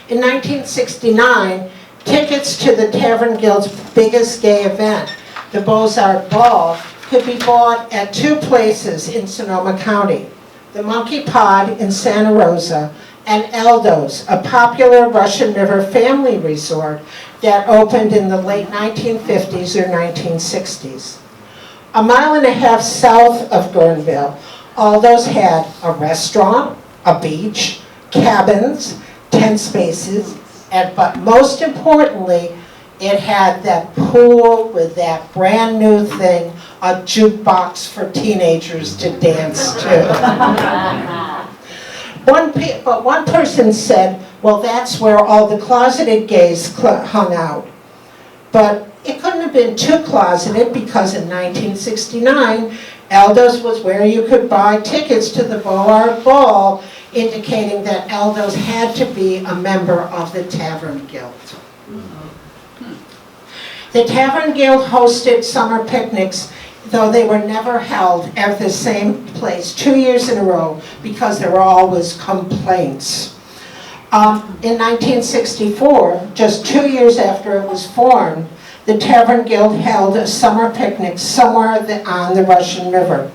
S5: In 1969, tickets to the Tavern Guild's biggest gay event, the Beaux-Arts Ball, could be bought at 2 places in Sonoma County, the Monkey Pod in Santa Rosa and Eldo's, a popular Russian River family resort that opened in the late 1950s or 1960s. A mile and a half south of Guerneville, Aldo's had a restaurant, a beach, cabins, tent spaces, but most importantly, it had that pool with that brand new thing, a jukebox for teenagers to dance to. But one person said, well, that's where all the closeted gays hung out. But it couldn't have been too closeted because in 1969, Aldo's was where you could buy tickets to the Beaux-Arts Ball, indicating that Aldo's had to be a member of the Tavern Guild. The Tavern Guild hosted summer picnics, though they were never held at the same place 2 years in a row because there were always complaints. In 1964, just 2 years after it was formed, the Tavern Guild held a summer picnic somewhere on the Russian River.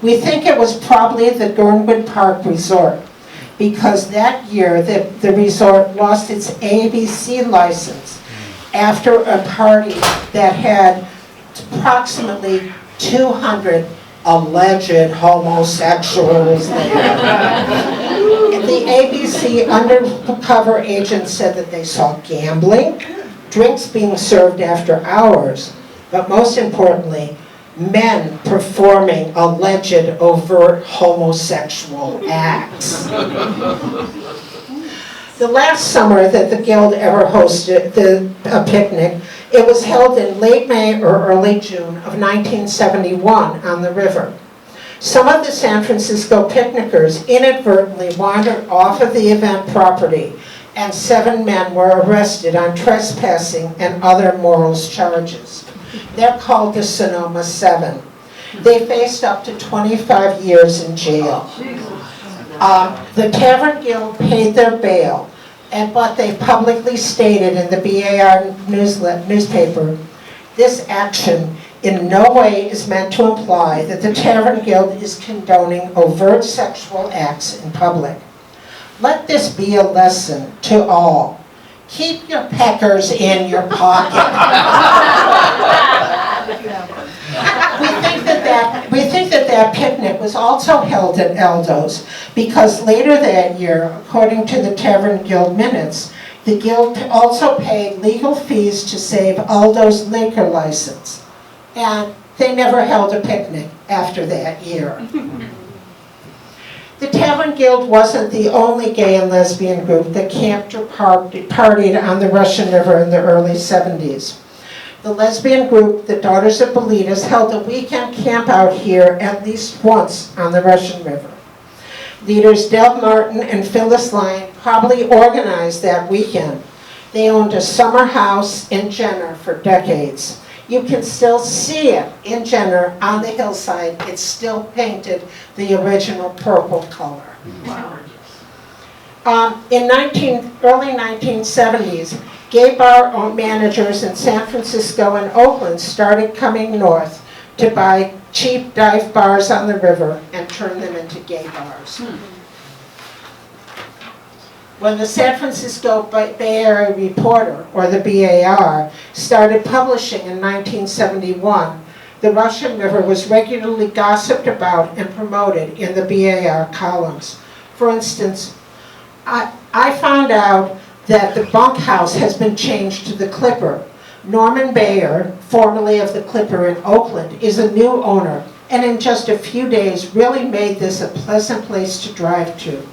S5: We think it was probably the Gurnwood Park Resort, because that year the resort lost its ABC license after a party that had approximately 200 alleged homosexuals there. The ABC undercover agent said that they saw gambling, drinks being served after hours, but most importantly, men performing alleged overt homosexual acts. The last summer that the Guild ever hosted a picnic, it was held in late May or early June of 1971 on the river. Some of the San Francisco picnickers inadvertently wandered off of the event property, and 7 men were arrested on trespassing and other morals charges. They're called the Sonoma 7. They faced up to 25 years in jail. The Tavern Guild paid their bail, but they publicly stated in the BAR newspaper, this action in no way is meant to imply that the Tavern Guild is condoning overt sexual acts in public. Let this be a lesson to all. Keep your peckers in your pocket. We think that picnic was also held at Aldo's because later that year, according to the Tavern Guild minutes, the Guild also paid legal fees to save Aldo's liquor license. And they never held a picnic. after that year. The Tavern Guild wasn't the only gay and lesbian group that camped or partied on the Russian River in the early 70s. The lesbian group, the Daughters of Bolitas, held a weekend camp out here at least once on the Russian River. Leaders Del Martin and Phyllis Laine probably organized that weekend. They owned a summer house in Jenner for decades. You can still see it in Jenner on the hillside. It's still painted the original purple color. Wow. In early 1970s, gay bar managers in San Francisco and Oakland started coming north to buy cheap dive bars on the river and turn them into gay bars. When the San Francisco Bay Area Reporter, or the BAR, started publishing in 1971, the Russian River was regularly gossiped about and promoted in the BAR columns. For instance, I found out that the bunkhouse has been changed to the Clipper. Norman Bayer, formerly of the Clipper in Oakland, is a new owner, and in just a few days really made this a pleasant place to drive to.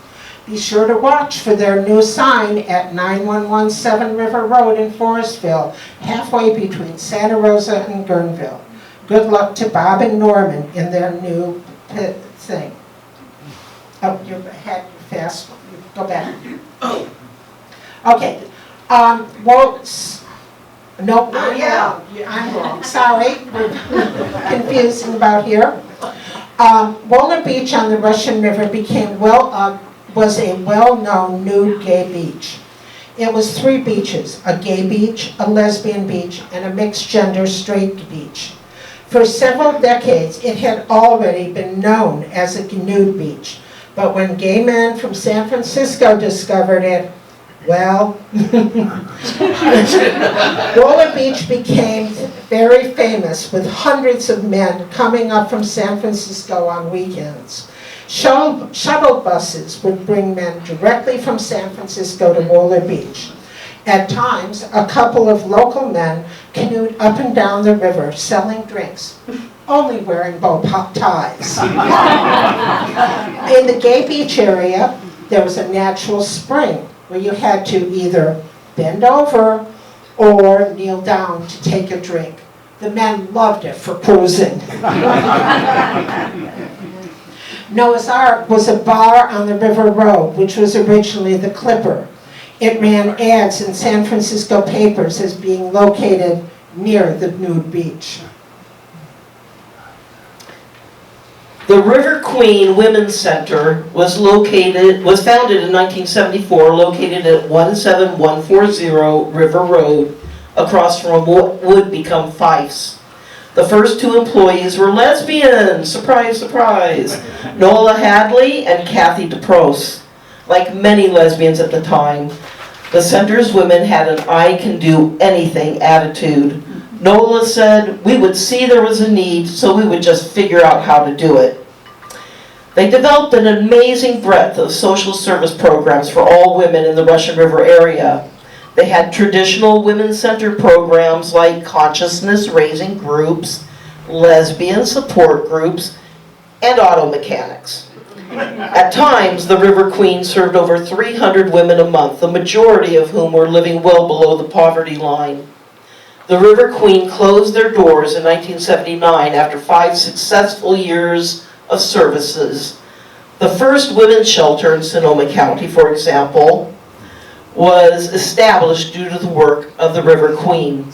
S5: Be sure to watch for their new sign at 9117 River Road in Forestville, halfway between Santa Rosa and Guerneville. Good luck to Bob and Norman in their new thing. Oh, you had fast. Go back. Okay. Well, nope. I'm wrong. Sorry. We're confusing about here. Wohler Beach on the Russian River was a well-known nude gay beach. It was 3 beaches, a gay beach, a lesbian beach, and a mixed-gender straight beach. For several decades, it had already been known as a nude beach, but when gay men from San Francisco discovered it, well, Wohler Beach became very famous with hundreds of men coming up from San Francisco on weekends. Shuttle buses would bring men directly from San Francisco to Wohler Beach. At times, a couple of local men canoed up and down the river selling drinks, only wearing bow ties. In the gay beach area, there was a natural spring where you had to either bend over or kneel down to take a drink. The men loved it for cruising. Noah's Ark was a bar on the River Road, which was originally the Clipper. It ran ads in San Francisco papers as being located near the nude beach.
S6: The River Queen Women's Center was founded in 1974, located at 17140 River Road, across from what would become Fife's. The first 2 employees were lesbians, surprise, surprise, Nola Hadley and Kathy DePros. Like many lesbians at the time, the center's women had an I-can-do-anything attitude. Nola said, we would see there was a need, so we would just figure out how to do it. They developed an amazing breadth of social service programs for all women in the Russian River area. They had traditional women-centered programs like consciousness-raising groups, lesbian support groups, and auto mechanics. At times, the River Queen served over 300 women a month, the majority of whom were living well below the poverty line. The River Queen closed their doors in 1979 after 5 successful years of services. The first women's shelter in Sonoma County, for example, was established due to the work of the River Queen.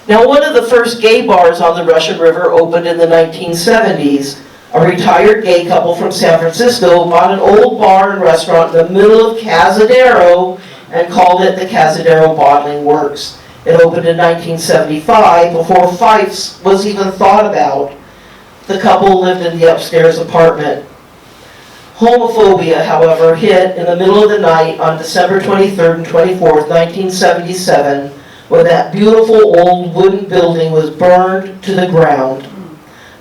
S6: Now, one of the first gay bars on the Russian River opened in the 1970s. A retired gay couple from San Francisco bought an old bar and restaurant in the middle of Cazadero and called it the Cazadero Bottling Works. It opened in 1975, before Fife's was even thought about. The couple lived in the upstairs apartment. Homophobia, however, hit in the middle of the night on December 23rd and 24th, 1977, when that beautiful old wooden building was burned to the ground.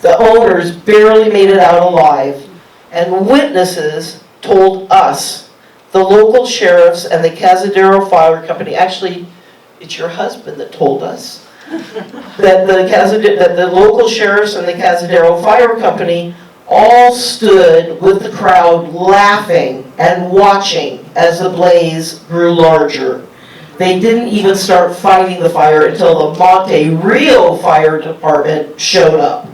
S6: The owners barely made it out alive, and witnesses told us, the local sheriffs and the Cazadero Fire Company, actually, it's your husband that told us, that the local sheriffs and the Cazadero Fire Company all stood with the crowd laughing and watching as the blaze grew larger. They didn't even start fighting the fire until the Monte Rio Fire Department showed up.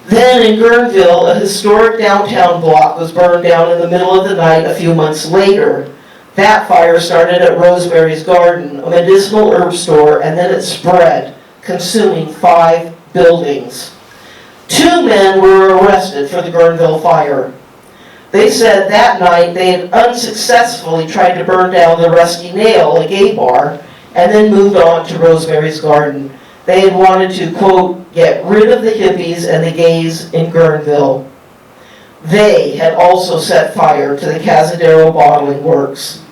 S6: Then in Guerneville, a historic downtown block was burned down in the middle of the night a few months later. That fire started at Rosemary's Garden, a medicinal herb store, and then it spread, consuming 5 buildings. 2 men were arrested for the Guerneville fire. They said that night they had unsuccessfully tried to burn down the Rusty Nail, a gay bar, and then moved on to Rosemary's Garden. They had wanted to, quote, get rid of the hippies and the gays in Guerneville. They had also set fire to the Cazadero bottling works.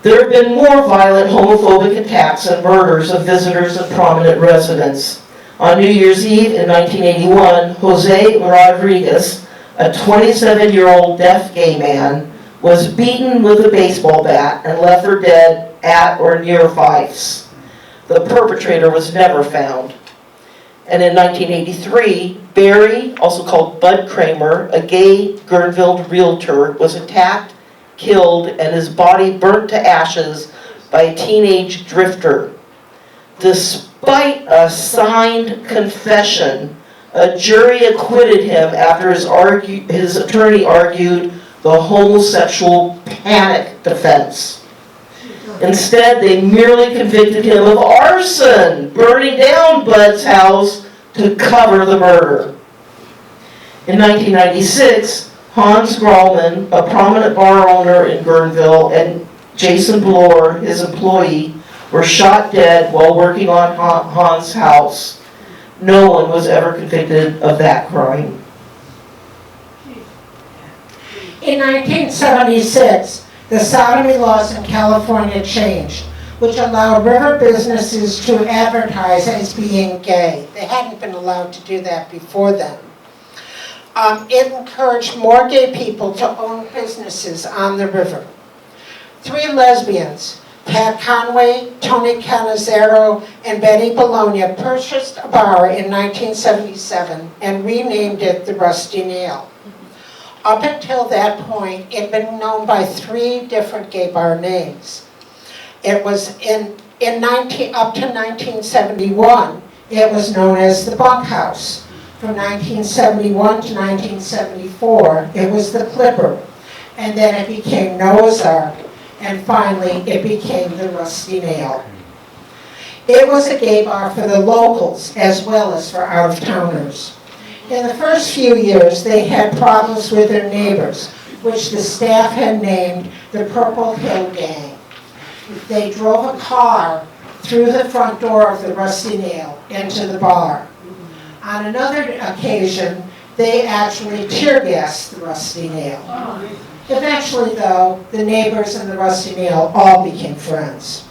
S6: There have been more violent homophobic attacks and murders of visitors and prominent residents. On New Year's Eve in 1981, Jose Rodriguez, a 27-year-old deaf gay man, was beaten with a baseball bat and left for dead at or near Fife's. The perpetrator was never found. And in 1983, Barry, also called Bud Kramer, a gay Guerneville realtor, was attacked, killed, and his body burnt to ashes by a teenage drifter. Despite a signed confession, a jury acquitted him after his attorney argued the homosexual panic defense. Instead, they merely convicted him of arson, burning down Bud's house to cover the murder. In 1996, Hans Grauman, a prominent bar owner in Guerneville, and Jason Bloor, his employee, were shot dead while working on Hans' house. No one was ever convicted of that crime.
S5: In 1976, the sodomy laws in California changed, which allowed river businesses to advertise as being gay. They hadn't been allowed to do that before then. It encouraged more gay people to own businesses on the river. 3 lesbians, Pat Conway, Tony Canizero, and Betty Bologna, purchased a bar in 1977 and renamed it the Rusty Nail. Up until that point, it had been known by 3 different gay bar names. It was up to 1971, it was known as the Bunkhouse. From 1971 to 1974, it was the Clipper. And then it became Noah's Ark, and finally it became the Rusty Nail. It was a gay bar for the locals as well as for out-of-towners. In the first few years, they had problems with their neighbors, which the staff had named the Purple Hill Gang. They drove a car through the front door of the Rusty Nail into the bar. On another occasion, they actually tear gassed the Rusty Nail. Eventually, though, the neighbors and the Rusty Nail all became friends.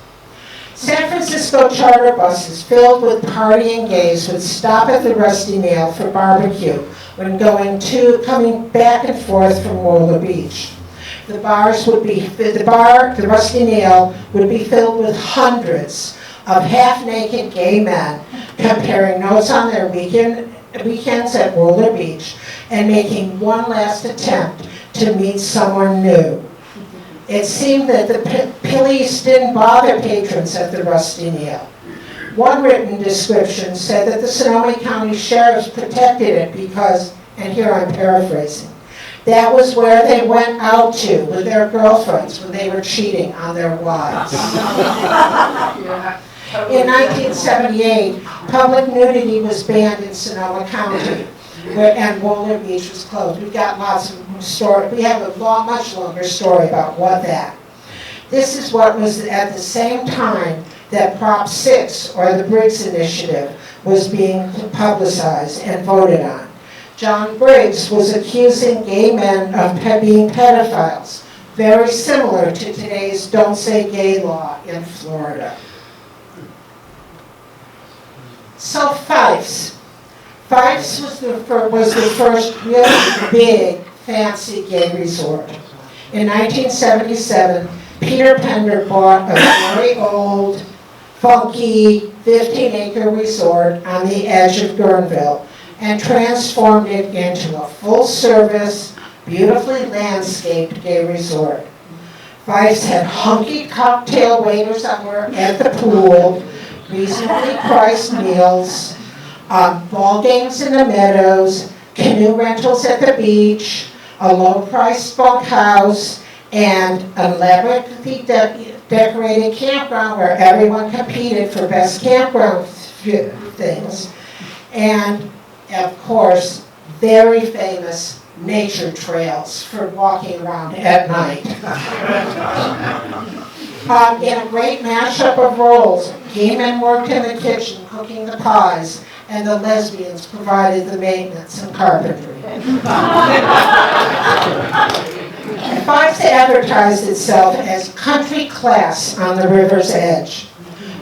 S5: San Francisco charter buses filled with partying gays would stop at the Rusty Nail for barbecue when coming back and forth from Roller Beach. The Rusty Nail would be filled with hundreds of half-naked gay men comparing notes on their weekends at Roller Beach and making one last attempt to meet someone new. It seemed that the police didn't bother patrons at the Rusty Nail. One written description said that the Sonoma County sheriffs protected it because, and here I'm paraphrasing, that was where they went out to with their girlfriends when they were cheating on their wives. In 1978, public nudity was banned in Sonoma County, and Roller Beach was closed. We've got lots of stories. We have a much longer story about what that. This is what was at the same time that Prop 6, or the Briggs Initiative, was being publicized and voted on. John Briggs was accusing gay men of being pedophiles, very similar to today's Don't Say Gay law in Florida. So Fife's. Fife's was the first really big, fancy gay resort. In 1977, Peter Pender bought a very old funky 15-acre resort on the edge of Guerneville and transformed it into a full-service, beautifully landscaped gay resort. Fifes had hunky cocktail waiters that were at the pool, reasonably priced meals, ball games in the meadows, canoe rentals at the beach, a low-priced bunkhouse, and an elaborately decorated campground where everyone competed for best campground things. And, of course, very famous nature trails for walking around at night. In a great mashup of roles, gay men worked in the kitchen cooking the pies, and the lesbians provided the maintenance and carpentry. Fives advertised itself as country class on the river's edge.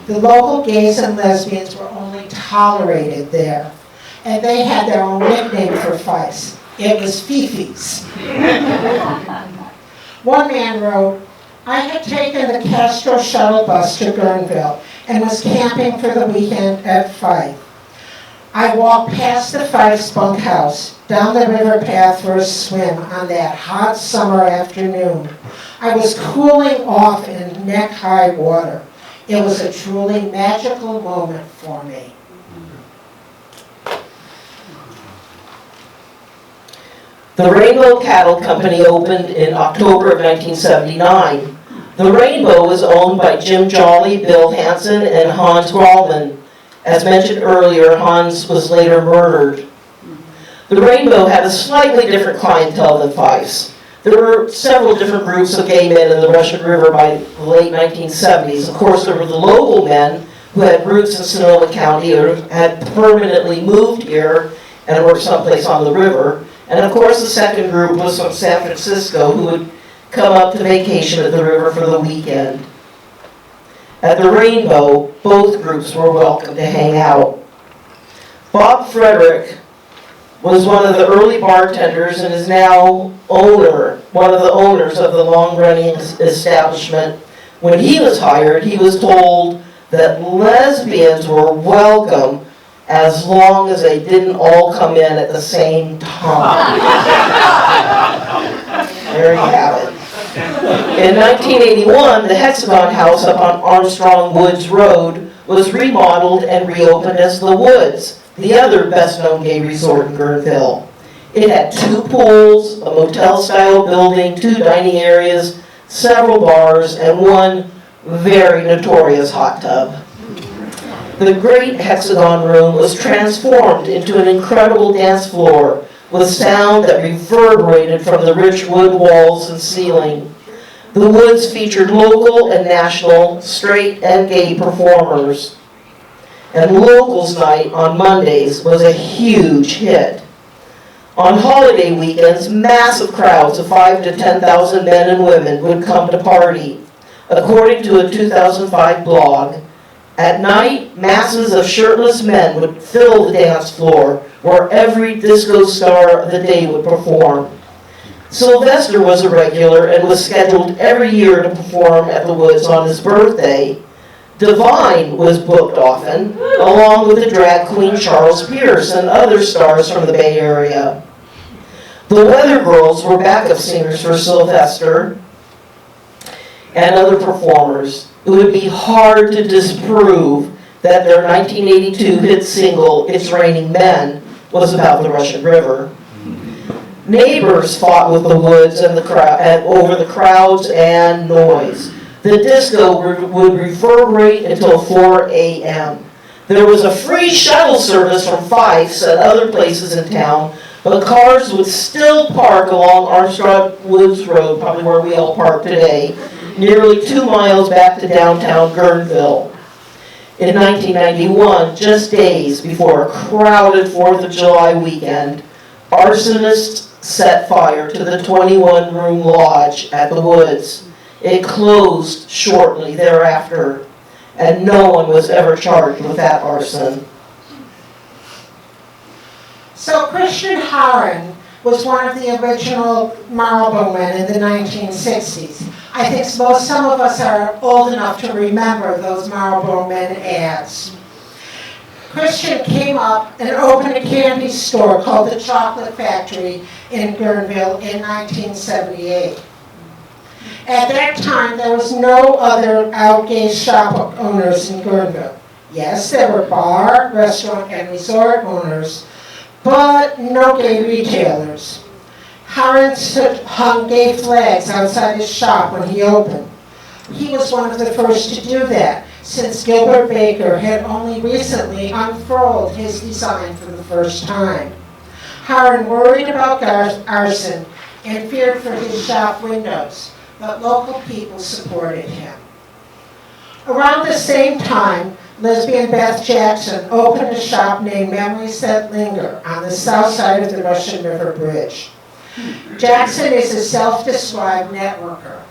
S5: The local gays and lesbians were only tolerated there, and they had their own nickname for Fives. It was Fifis. One man wrote, "I had taken the Castro shuttle bus to Guerneville and was camping for the weekend at Fife. I walked past the Fifes bunkhouse, down the river path for a swim on that hot summer afternoon. I was cooling off in neck-high water. It was a truly magical moment for me."
S6: The Rainbow Cattle Company opened in October of 1979. The Rainbow was owned by Jim Jolly, Bill Hansen, and Hans Grallman. As mentioned earlier, Hans was later murdered. The Rainbow had a slightly different clientele than Fifes. There were several different groups of gay men in the Russian River by the late 1970s. Of course, there were the local men who had roots in Sonoma County or had permanently moved here and worked someplace on the river. And of course, the second group was from San Francisco who would come up to vacation at the river for the weekend. At the Rainbow, both groups were welcome to hang out. Bob Frederick was one of the early bartenders and is now one of the owners of the long-running establishment. When he was hired, he was told that lesbians were welcome as long as they didn't all come in at the same time. There you have it. In 1981, the Hexagon House up on Armstrong Woods Road was remodeled and reopened as The Woods, the other best-known gay resort in Guerneville. It had 2 pools, a motel-style building, 2 dining areas, several bars, and 1 very notorious hot tub. The great Hexagon Room was transformed into an incredible dance floor with sound that reverberated from the rich wood walls and ceiling. The Woods featured local and national straight and gay performers. And Locals Night on Mondays was a huge hit. On holiday weekends, massive crowds of 5,000 to 10,000 men and women would come to party. According to a 2005 blog, at night, masses of shirtless men would fill the dance floor where every disco star of the day would perform. Sylvester was a regular and was scheduled every year to perform at the Woods on his birthday. Divine was booked often, along with the drag queen Charles Pierce and other stars from the Bay Area. The Weather Girls were backup singers for Sylvester and other performers. It would be hard to disprove that their 1982 hit single, It's Raining Men, was about the Russian River. Neighbors fought with the Woods and over the crowds and noise. The disco would reverberate until 4 a.m. There was a free shuttle service from Fifes and other places in town, but cars would still park along Armstrong Woods Road, probably where we all park today, nearly 2 miles back to downtown Guerneville. In 1991, just days before a crowded 4th of July weekend, arsonists set fire to the 21-room lodge at the Woods. It closed shortly thereafter, and no one was ever charged with that arson.
S5: So Christian Haran was one of the original Marlboro men in the 1960s. I think some of us are old enough to remember those Marlboro Men ads. Christian came up and opened a candy store called the Chocolate Factory in Guerneville in 1978. At that time, there was no other gay shop owners in Guerneville. Yes, there were bar, restaurant, and resort owners, but no gay retailers. Harrens hung gay flags outside his shop when he opened. He was one of the first to do that, since Gilbert Baker had only recently unfurled his design for the first time. Harren worried about arson and feared for his shop windows, but local people supported him. Around the same time, lesbian Beth Jackson opened a shop named Memories That Linger on the south side of the Russian River Bridge. Jackson is a self-described networker.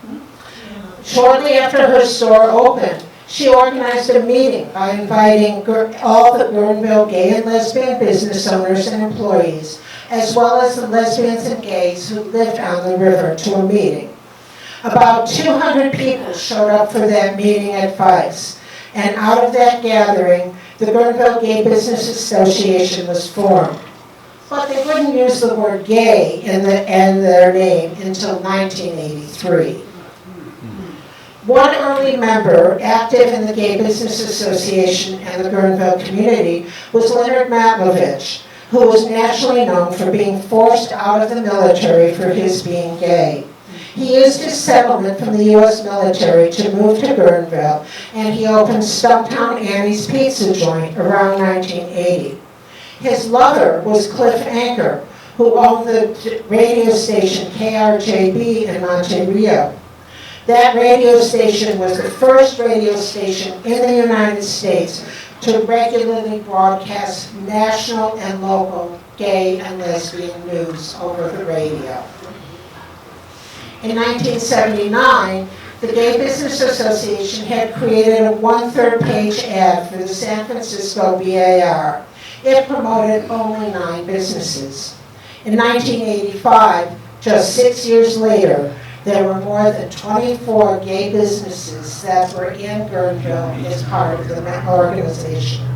S5: Shortly after her store opened, she organized a meeting by inviting all the Guerneville gay and lesbian business owners and employees, as well as the lesbians and gays who lived on the river, to a meeting. About 200 people showed up for that meeting at Vice, and out of that gathering, the Guerneville Gay Business Association was formed. But they wouldn't use the word gay in their name until 1983. One early member active in the Gay Business Association and the Guerneville community was Leonard Matlovich, who was nationally known for being forced out of the military for his being gay. He used his settlement from the U.S. military to move to Guerneville, and he opened Stumptown Annie's Pizza Joint around 1980. His lover was Cliff Anchor, who owned the radio station KRJB in Monte Rio. That radio station was the first radio station in the United States to regularly broadcast national and local gay and lesbian news over the radio. In 1979, the Gay Business Association had created a one-third page ad for the San Francisco BAR. It promoted only 9 businesses. In 1985, just 6 years later, there were more than 24 gay businesses that were in Guerneville as part of the organization.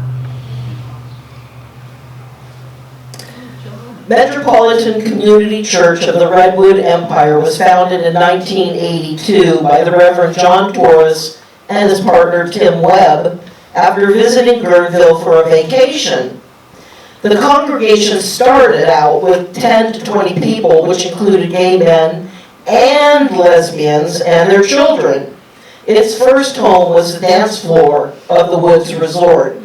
S6: Metropolitan Community Church of the Redwood Empire was founded in 1982 by the Reverend John Torres and his partner Tim Webb after visiting Guerneville for a vacation. The congregation started out with 10 to 20 people, which included gay men and lesbians and their children. Its first home was the dance floor of the Woods Resort.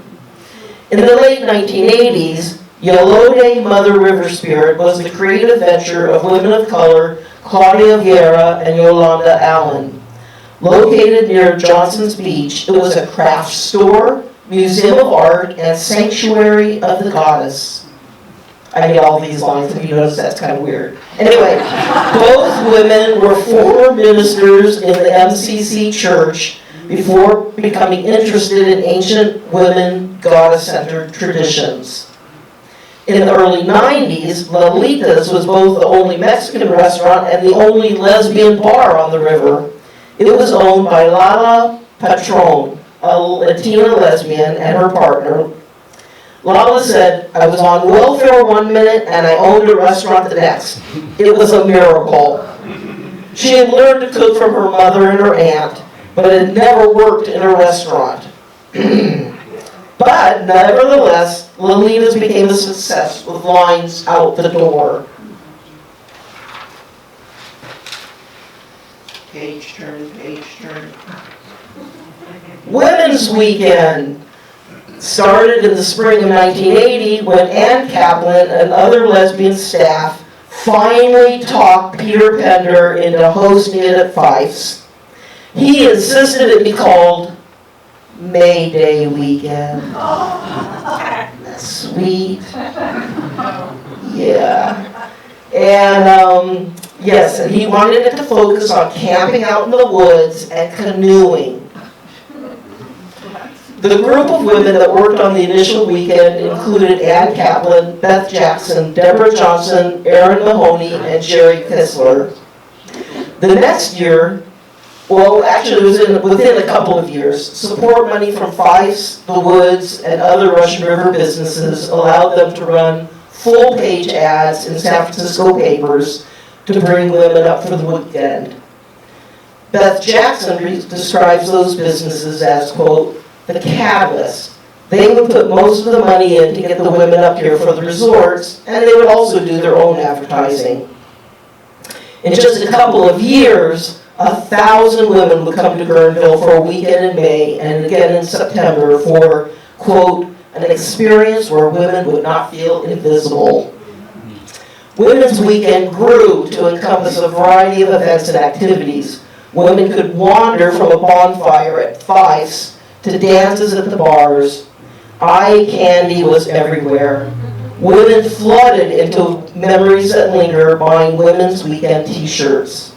S6: In the late 1980s, Yolode Mother River Spirit was the creative venture of women of color Claudia Vieira and Yolanda Allen. Located near Johnson's Beach, it was a craft store, museum of art, and sanctuary of the goddess. I get all these lines, if you notice that's kind of weird. Anyway, both women were former ministers in the MCC Church before becoming interested in ancient women goddess-centered traditions. In the early 90s, Lolita's was both the only Mexican restaurant and the only lesbian bar on the river. It was owned by Lala Patron, a Latina lesbian, and her partner. Lala said, "I was on welfare one minute and I owned a restaurant the next. It was a miracle." She had learned to cook from her mother and her aunt, but had never worked in a restaurant. But nevertheless, Lolita's became a success with lines out the door. Page turn, page turn. Women's Weekend started in the spring of 1980 when Ann Kaplan and other lesbian staff finally talked Peter Pender into hosting it at Fife's. He insisted it be called May Day Weekend. That's sweet. Yeah. And yes, and he wanted it to focus on camping out in the woods and canoeing. The group of women that worked on the initial weekend included Ann Kaplan, Beth Jackson, Deborah Johnson, Erin Mahoney, and Jerry Kissler. The next year, Well, actually, it was within a couple of years. Support money from Fifes, The Woods, and other Russian River businesses allowed them to run full-page ads in San Francisco papers to bring women up for the weekend. Beth Jackson describes those businesses as, quote, the catalyst. They would put most of the money in to get the women up here for the resorts, and they would also do their own advertising. In just a couple of years, 1,000 women would come to Guerneville for a weekend in May and again in September for, quote, an experience where women would not feel invisible. Women's Weekend grew to encompass a variety of events and activities. Women could wander from a bonfire at Fifes to dances at the bars. Eye candy was everywhere. Women flooded into Memories That Linger buying Women's Weekend t-shirts.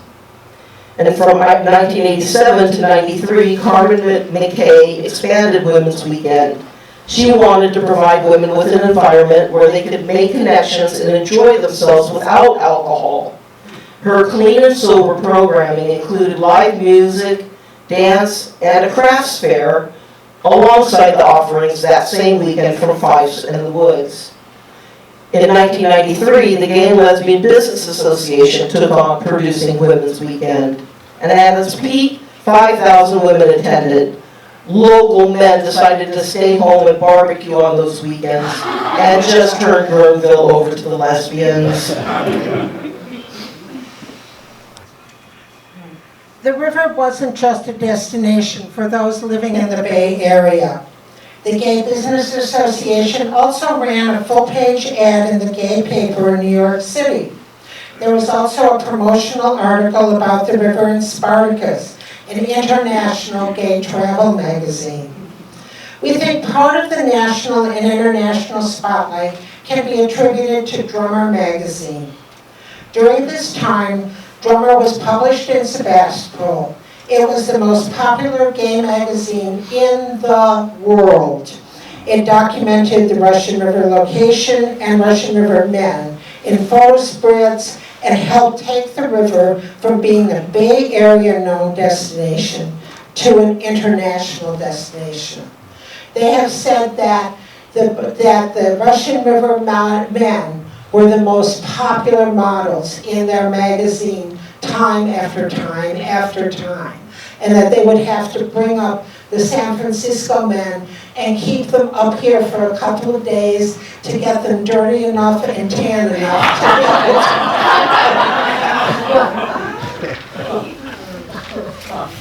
S6: And from 1987 to 93, Carmen McKay expanded Women's Weekend. She wanted to provide women with an environment where they could make connections and enjoy themselves without alcohol. Her clean and sober programming included live music, dance, and a crafts fair, alongside the offerings that same weekend from Fifes and the Woods. In 1993, the Gay and Lesbian Business Association took on producing Women's Weekend, and at its peak, 5,000 women attended. Local men decided to stay home and barbecue on those weekends and just turned Guerneville over to the lesbians.
S5: The river wasn't just a destination for those living in the Bay Area. The Gay Business Association also ran a full-page ad in the gay paper in New York City. There was also a promotional article about the river in Spartacus, an international gay travel magazine. We think part of the national and international spotlight can be attributed to Drummer magazine. During this time, Drummer was published in Sebastopol. It was the most popular gay magazine in the world. It documented the Russian River location and Russian River men in photo spreads and helped take the river from being a Bay Area known destination to an international destination. They have said that the Russian River men were the most popular models in their magazine time after time after time, and that they would have to bring up the San Francisco men and keep them up here for a couple of days to get them dirty enough and tan enough to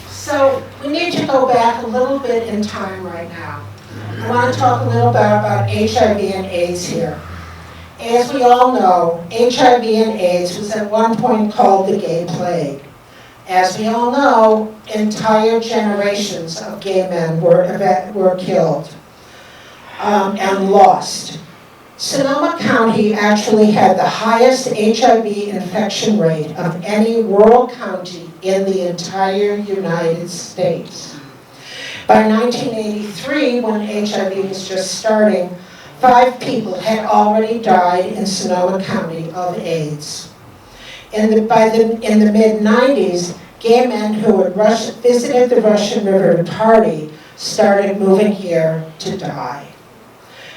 S5: So we need to go back a little bit in time right now. I want to talk a little bit about HIV and AIDS here. As we all know, HIV and AIDS was at one point called the gay plague. As we all know, entire generations of gay men were killed and lost. Sonoma County actually had the highest HIV infection rate of any rural county in the entire United States. By 1983, when HIV was just starting, 5 people had already died in Sonoma County of AIDS. In the mid-90s, gay men who had visited the Russian River to party started moving here to die.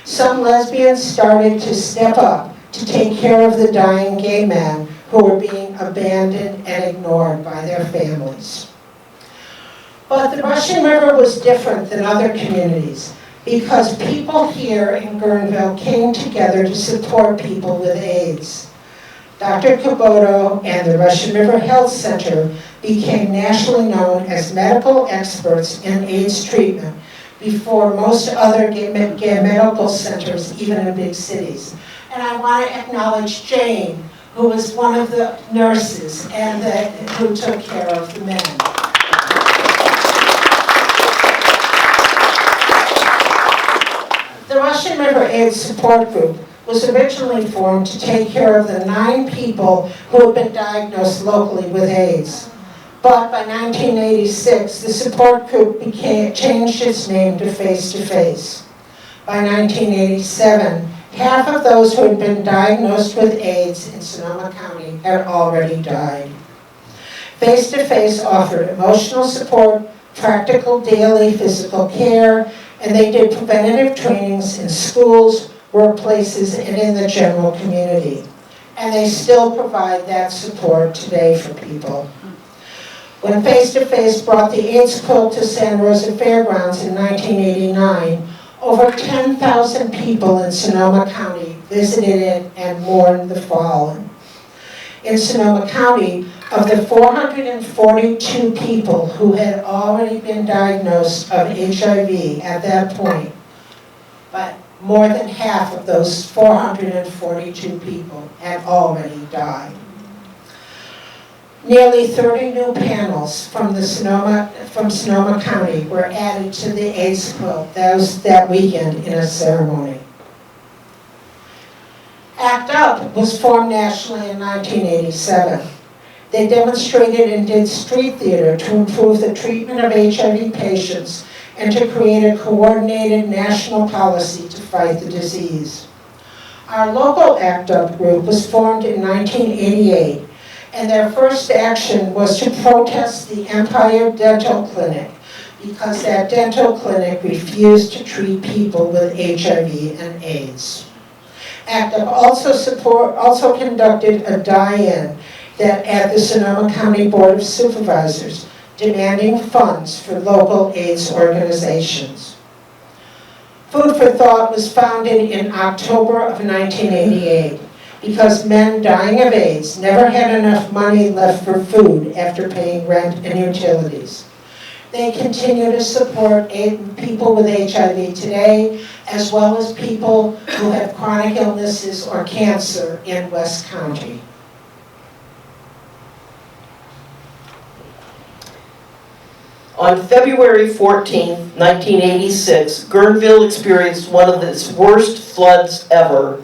S5: Some lesbians started to step up to take care of the dying gay men who were being abandoned and ignored by their families. But the Russian River was different than other communities because people here in Guerneville came together to support people with AIDS. Dr. Kubota and the Russian River Health Center became nationally known as medical experts in AIDS treatment before most other gay medical centers, even in big cities. And I want to acknowledge Jane, who was one of the nurses and who took care of the men. The Russian River AIDS Support Group was originally formed to take care of the 9 people who had been diagnosed locally with AIDS. But by 1986, the support group changed its name to Face to Face. By 1987, half of those who had been diagnosed with AIDS in Sonoma County had already died. Face-to-Face offered emotional support, practical daily physical care, and they did preventative trainings in schools, workplaces, and in the general community. And they still provide that support today for people. When Face-to-Face brought the AIDS quilt to Santa Rosa Fairgrounds in 1989, over 10,000 people in Sonoma County visited it and mourned the fallen. In Sonoma County, of the 442 people who had already been diagnosed of HIV at that point, but more than half of those 442 people had already died. Nearly 30 new panels from Sonoma County were added to the AIDS quilt that weekend in a ceremony. ACT UP was formed nationally in 1987. They demonstrated and did street theater to improve the treatment of HIV patients and to create a coordinated national policy to fight the disease. Our local ACT UP group was formed in 1988, and their first action was to protest the Empire Dental Clinic because that dental clinic refused to treat people with HIV and AIDS. ACT UP also conducted a die-in that at the Sonoma County Board of Supervisors, demanding funds for local AIDS organizations. Food for Thought was founded in October of 1988 because men dying of AIDS never had enough money left for food after paying rent and utilities. They continue to support people with HIV today, as well as people who have chronic illnesses or cancer in West County.
S6: On February 14, 1986, Guerneville experienced one of its worst floods ever.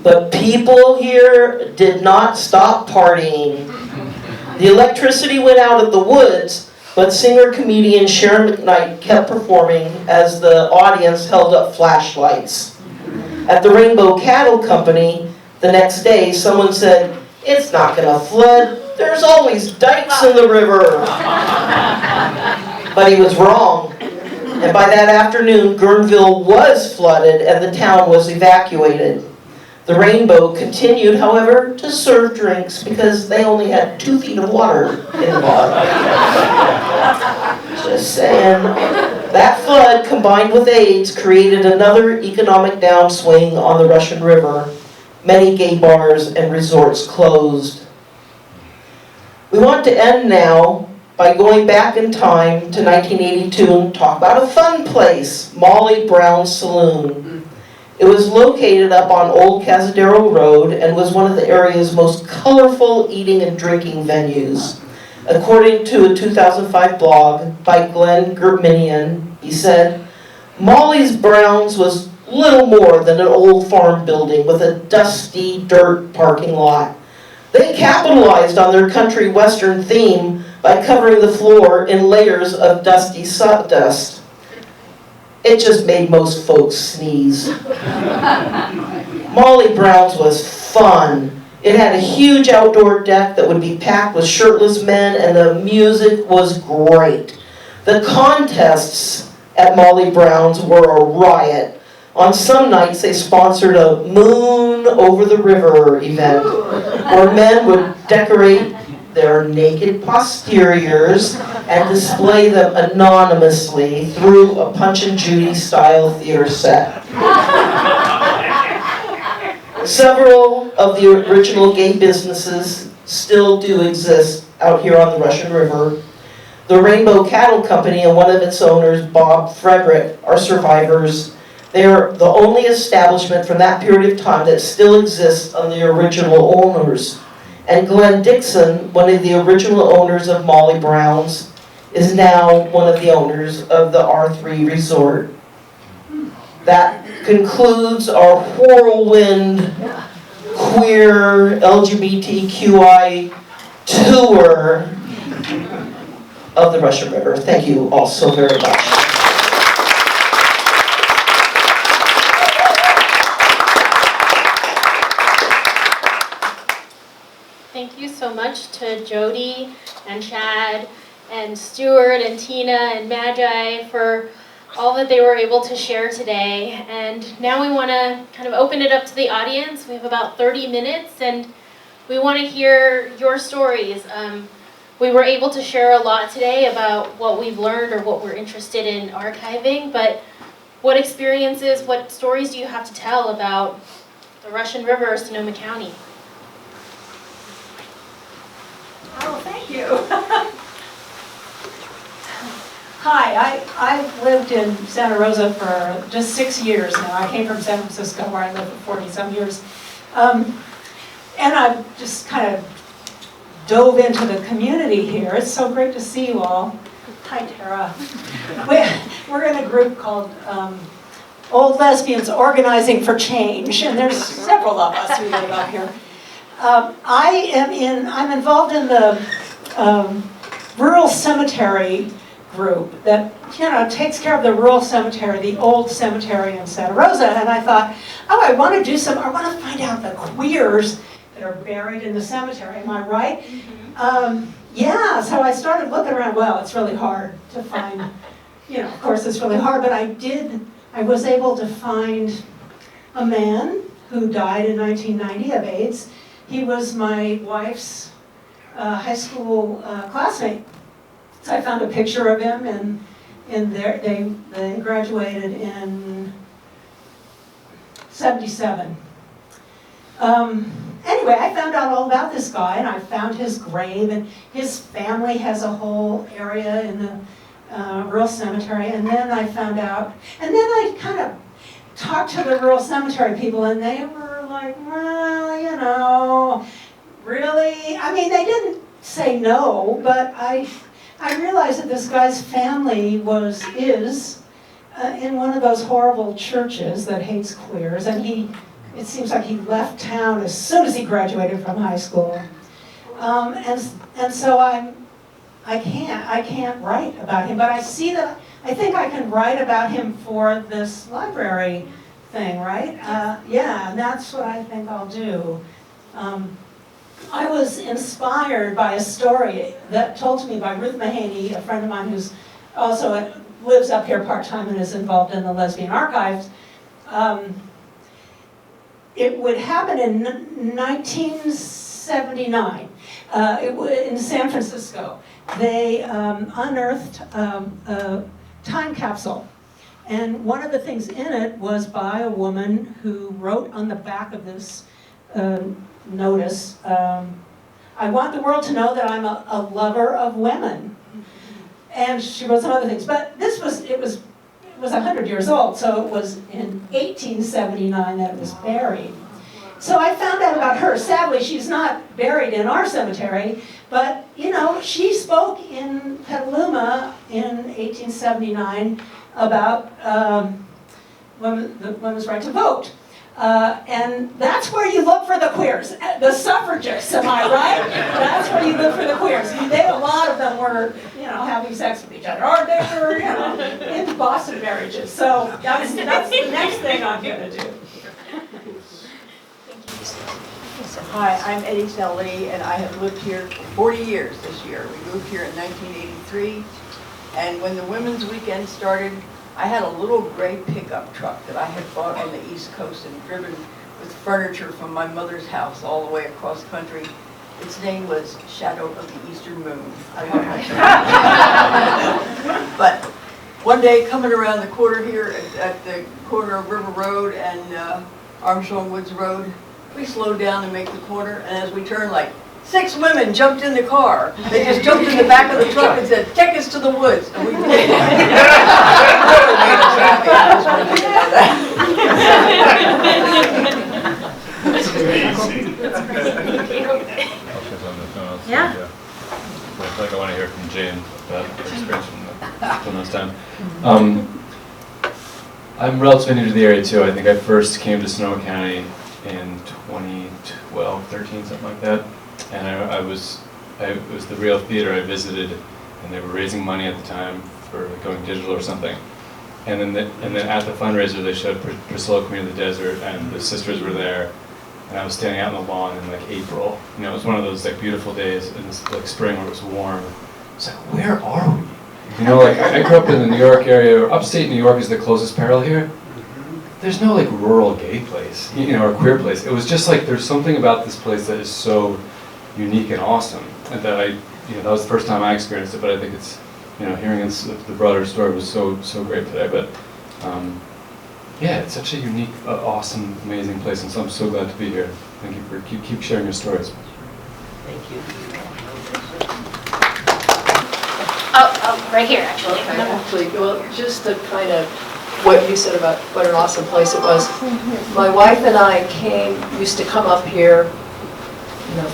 S6: But people here did not stop partying. The electricity went out at the woods, but singer-comedian Sharon McKnight kept performing as the audience held up flashlights. At the Rainbow Cattle Company, the next day, someone said, "It's not gonna flood. There's always dikes in the river." But he was wrong. And by that afternoon, Guerneville was flooded and the town was evacuated. The Rainbow continued, however, to serve drinks because they only had 2 feet of water in the bottom. Just saying. That flood, combined with AIDS, created another economic downswing on the Russian River. Many gay bars and resorts closed. We want to end now by going back in time to 1982 and talk about a fun place, Molly Brown's Saloon. It was located up on Old Cazadero Road and was one of the area's most colorful eating and drinking venues. According to a 2005 blog by Glenn Germinian, he said, "Molly's Brown's was little more than an old farm building with a dusty dirt parking lot. They capitalized on their country western theme by covering the floor in layers of dusty sawdust. It just made most folks sneeze." Molly Brown's was fun. It had a huge outdoor deck that would be packed with shirtless men, and the music was great. The contests at Molly Brown's were a riot. On some nights, they sponsored a Moon Over the River event, where men would decorate their naked posteriors and display them anonymously through a Punch and Judy style theater set. Several of the original gay businesses still do exist out here on the Russian River. The Rainbow Cattle Company and one of its owners, Bob Frederick, are survivors. They are the only establishment from that period of time that still exists on the original owners. And Glenn Dixon, one of the original owners of Molly Brown's, is now one of the owners of the R3 Resort. That concludes our whirlwind queer LGBTQI tour of the Russian River. Thank you all so very much.
S1: Thank you so much to Jody and Shad and Stuart and Tina and Magi for all that they were able to share today. And now we want to kind of open it up to the audience. We have about 30 minutes and we want to hear your stories. We were able to share a lot today about what we've learned or what we're interested in archiving, but what experiences, what stories do you have to tell about the Russian River, Sonoma County?
S7: Oh, thank you. Hi, I've lived in Santa Rosa for just 6 years now. I came from San Francisco where I lived for 40-some years. And I've just kind of dove into the community here. It's so great to see you all. Hi, Tara. We're in a group called Old Lesbians Organizing for Change, and there's several of us who live up here. I'm involved in the rural cemetery group that takes care of the rural cemetery, the old cemetery in Santa Rosa. And I thought, oh, I want to find out the queers that are buried in the cemetery. Am I right? Mm-hmm. Yeah. So I started looking around. Well, it's really hard to find. Of course, it's really hard. But I was able to find a man who died in 1990 of AIDS. He was my wife's high school classmate. So I found a picture of him, and they graduated in 1977. Anyway, I found out all about this guy, and I found his grave, and his family has a whole area in the rural cemetery. And then I found out, and then I kind of talked to the rural cemetery people, and they were like, well, really? I mean, they didn't say no, but I realized that this guy's family is in one of those horrible churches that hates queers, and it seems like he left town as soon as he graduated from high school. And so I can't write about him, but I think I can write about him for this library thing, right? Yeah, and that's what I think I'll do. I was inspired by a story that told to me by Ruth Mahaney, a friend of mine who's also lives up here part-time and is involved in the lesbian archives. It would happen in 1979 in San Francisco. They unearthed a time capsule. And one of the things in it was by a woman who wrote on the back of this notice, I want the world to know that I'm a lover of women. And she wrote some other things. But it was 100 years old, so it was in 1879 that it was buried. So I found out about her. Sadly, she's not buried in our cemetery, but she spoke in Petaluma in 1879 about the women's right to vote. And that's where you look for the queers, the suffragists, am I right? That's where you look for the queers. A lot of them were, having sex with each other, or they were, in Boston marriages. So that's the next thing I'm going to do.
S8: Hi, I'm Eddie Lee, and I have lived here for 40 years this year. We moved here in 1983, and when the Women's Weekend started, I had a little gray pickup truck that I had bought on the East Coast and driven with furniture from my mother's house all the way across country. Its name was Shadow of the Eastern Moon. I love my But one day, coming around the corner here at the corner of River Road and Armstrong Woods Road, we slowed down to make the corner, and as we turned, 6 women jumped in the car. They just jumped in the back of the truck and said, "Take us to the woods." And we did. It really made us happy. I just wanted to know that.
S1: Yeah.
S9: I feel like I want to hear from Jane about her experience from this time. I'm relatively new to the area too. I think I first came to Sonoma County in 2012, 13, something like that. And it was the Real Theater I visited, and they were raising money at the time for going digital or something. And then at the fundraiser they showed Priscilla, Queen of the Desert, and the sisters were there. and I was standing out on the lawn in like April. You know, it was one of those like beautiful days in this like spring where it was warm. It's like, where are we? You know, like I grew up in the New York area, or upstate New York is the closest parallel here. There's no like rural gay place, you know, or queer place. It was just like, there's something about this place that is so unique and awesome, and that that was the first time I experienced it, but I think it's, you know, hearing the broader story was so great today. But yeah, it's such a unique, awesome, amazing place, and so I'm so glad to be here. Thank you for keep sharing your stories.
S4: Thank you.
S1: Oh, right here, actually.
S10: Actually, well, just to kind of what you said about what an awesome place it was. My wife and I used to come up here,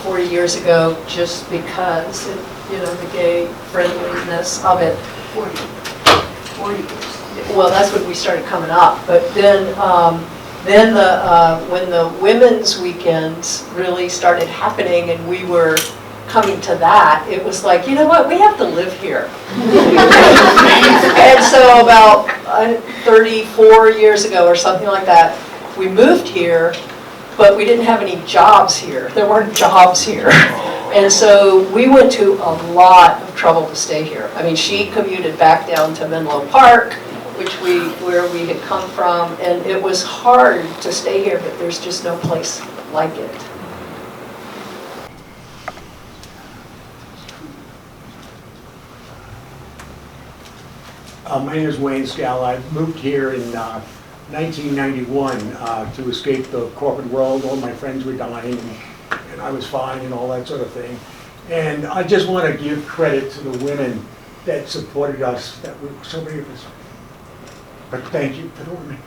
S10: 40 years ago, just because, the gay friendliness of it. 40 years. Well, that's when we started coming up. But then when the women's weekends really started happening and we were coming to that, it was like, you know what, we have to live here. And so about 34 years ago or something like that, we moved here, but we didn't have any jobs here. There weren't jobs here. And so we went to a lot of trouble to stay here. I mean, she commuted back down to Menlo Park, where we had come from, and it was hard to stay here, but there's just no place like it.
S11: My name is Wayne Scal. I moved here in 1991 to escape the corporate world. All my friends were dying, and I was fine and all that sort of thing. And I just want to give credit to the women that supported us, that were so many of us. But thank you, Fedorka.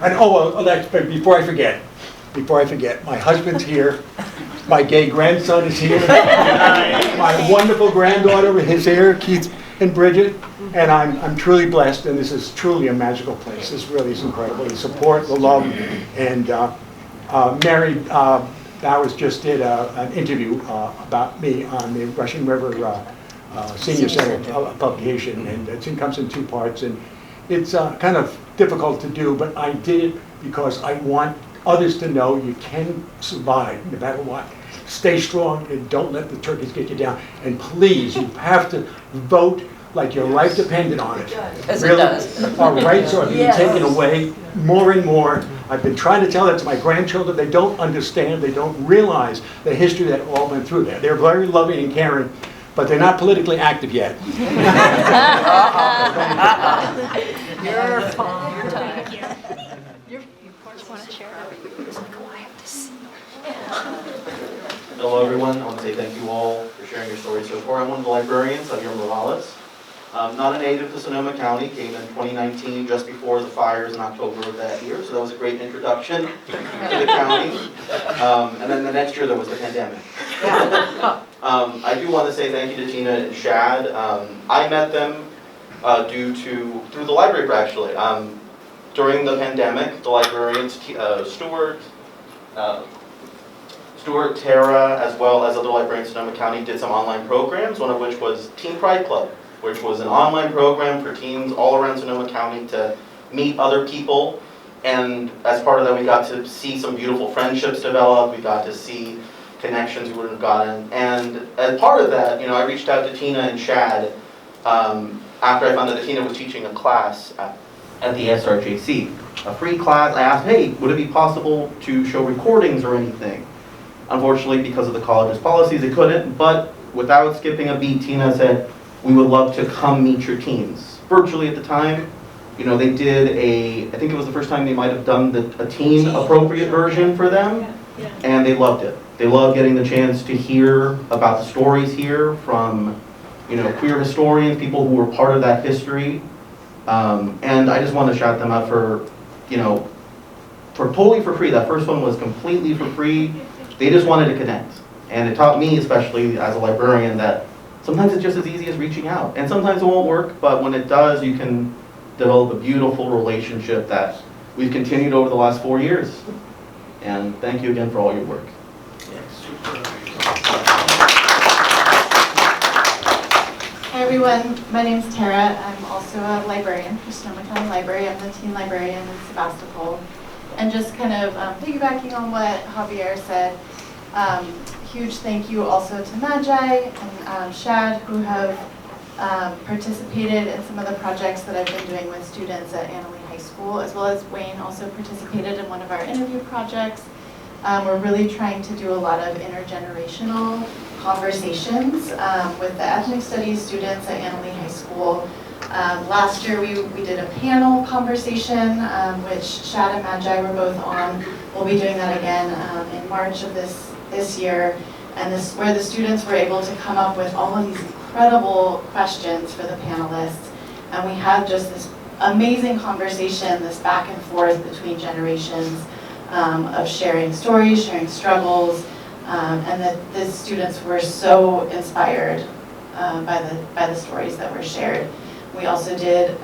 S11: And that's, but before I forget, my husband's here, my gay grandson is here, my wonderful granddaughter is here, Keith and Bridget, and I'm truly blessed, and this is truly a magical place. This really is incredible. The support, the love, and Mary Bowers just did an interview about me on the Russian River Senior Center publication, and it comes in 2 parts, and it's kind of difficult to do, but I did it because I want others to know you can survive no matter what. Stay strong and don't let the turkeys get you down. And please, you have to vote like your life depended on it.
S10: As it does.
S11: Our rights are being taken away more and more. I've been trying to tell that to my grandchildren. They don't understand. They don't realize the history that all went through there. They're very loving and caring, but they're not politically active yet.
S10: You're fine.
S12: Hello everyone, I want to say thank you all for sharing your stories so far. I'm one of the librarians, Javier Morales. Not a native to Sonoma County, came in 2019, just before the fires in October of that year, so that was a great introduction to the county. And then the next year there was the pandemic. I do want to say thank you to Tina and Shad. I met them through the library actually. During the pandemic, the librarians, Stuart, Tara, as well as other librarians in Sonoma County did some online programs, one of which was Teen Pride Club, which was an online program for teens all around Sonoma County to meet other people. And as part of that, we got to see some beautiful friendships develop. We got to see connections we wouldn't have gotten. And as part of that, I reached out to Tina and Shad after I found out that Tina was teaching a class at the SRJC, a free class. I asked, hey, would it be possible to show recordings or anything? Unfortunately, because of the college's policies, they couldn't, but without skipping a beat, Tina said, we would love to come meet your teens. Virtually at the time, they did I think it was the first time they might have done a teen-appropriate version for them, and they loved it. They loved getting the chance to hear about the stories here from, queer historians, people who were part of that history. And I just want to shout them out for totally for free. That first one was completely for free. They just wanted to connect. And it taught me, especially as a librarian, that sometimes it's just as easy as reaching out. And sometimes it won't work, but when it does, you can develop a beautiful relationship that we've continued over the last 4 years. And thank you again for all your work.
S13: Hi everyone, my name is Tara. I'm also a librarian for Sonoma County Library. I'm the teen librarian in Sebastopol. And just kind of piggybacking on what Javier said, huge thank you also to Magi and Shad, who have participated in some of the projects that I've been doing with students at Annalee High School, as well as Wayne also participated in one of our interview projects. We're really trying to do a lot of intergenerational conversations with the ethnic studies students at Annalee High School. Last year we did a panel conversation, which Shad and Magi were both on. We'll be doing that again in March of this year. And this where the students were able to come up with all of these incredible questions for the panelists. And we had just this amazing conversation, this back and forth between generations of sharing stories, sharing struggles, and that the students were so inspired by the stories that were shared. We also did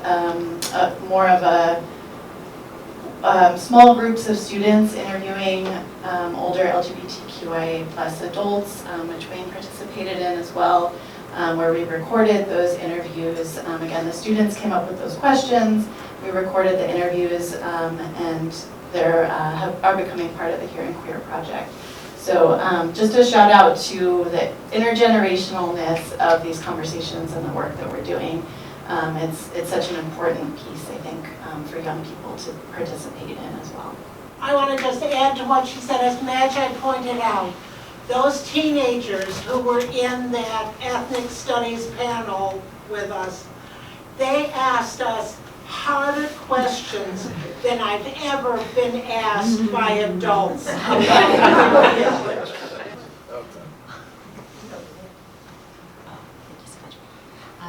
S13: more of a small groups of students interviewing older LGBTQI plus adults, which Wayne participated in as well, where we recorded those interviews. Again, the students came up with those questions, we recorded the interviews, and they are becoming part of the Hearing Queer project. So just a shout out to the intergenerationalness of these conversations and the work that we're doing. It's such an important piece, I think, for young people to participate in as well.
S5: I want to just add to what she said, as Magi pointed out, those teenagers who were in that ethnic studies panel with us, they asked us harder questions than I've ever been asked by adults.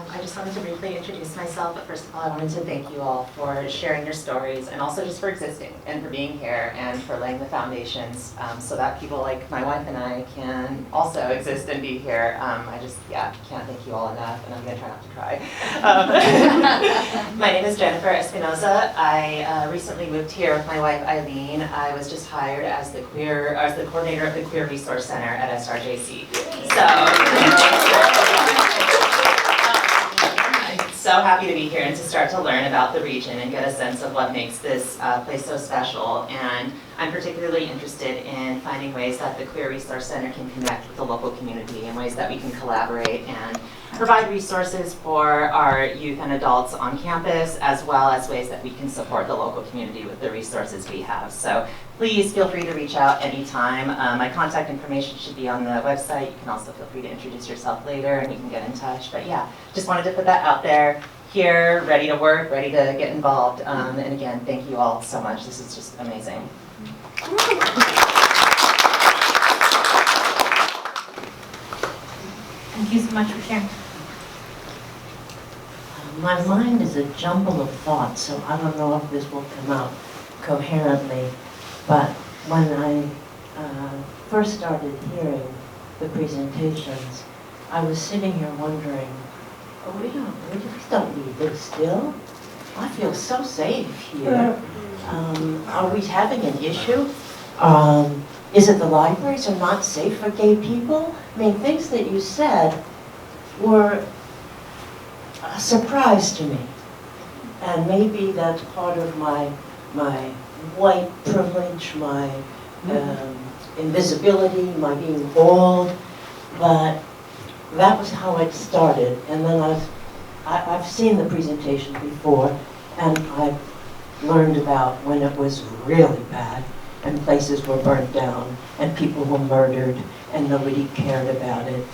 S14: I just wanted to briefly introduce myself, but first of all, I wanted to thank you all for sharing your stories and also just for existing and for being here and for laying the foundations so that people like my wife and I can also exist and be here. I just, can't thank you all enough, and I'm going to try not to cry. My name is Jennifer Espinoza. I recently moved here with my wife Eileen. I was just hired as the coordinator of the Queer Resource Center at SRJC. So happy to be here and to start to learn about the region and get a sense of what makes this place so special. And I'm particularly interested in finding ways that the Queer Resource Center can connect with the local community and ways that we can collaborate and provide resources for our youth and adults on campus, as well as ways that we can support the local community with the resources we have. So please feel free to reach out anytime. My contact information should be on the website. You can also feel free to introduce yourself later and we can get in touch. But yeah, just wanted to put that out there. Here, ready to work, ready to get involved. And again, thank you all so much. This is just amazing.
S1: Thank you so much for sharing.
S15: My mind is a jumble of thoughts, so I don't know if this will come out coherently. But when I first started hearing the presentations, I was sitting here wondering, we just don't need this still. I feel so safe here. Are we having an issue? Is it the libraries are not safe for gay people? I mean, things that you said were a surprise to me. And maybe that's part of my white privilege, my invisibility, my being bald, but that was how it started. And then I've seen the presentation before, and I've learned about when it was really bad, and places were burnt down, and people were murdered, and nobody cared about it.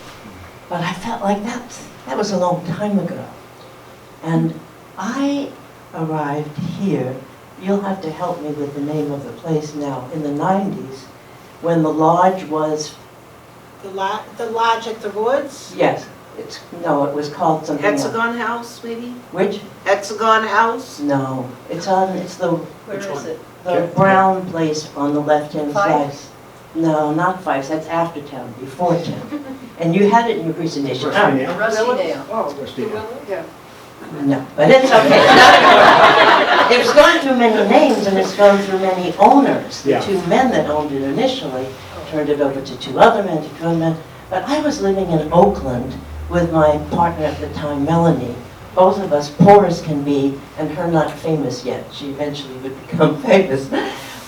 S15: But I felt like that was a long time ago. And I arrived here, you'll have to help me with the name of the place now, in the 90s, when the lodge was...
S5: The lodge at the Woods?
S15: Yes, it was called something
S16: Hexagon House, maybe?
S15: Which?
S16: Hexagon House?
S15: No, it's the...
S16: Where is it?
S15: The brown place on the left-hand side.
S16: Fife?
S15: No, not Fife, that's after town, before town. And you had it in your presentation.
S11: Rustydale.
S16: Oh,
S11: Rustydale.
S16: Yeah.
S15: No, but it's okay. It's gone through many names and it's gone through many owners. The two men that owned it initially turned it over to two other men, But I was living in Oakland with my partner at the time, Melanie. Both of us poor as can be, and her not famous yet. She eventually would become famous.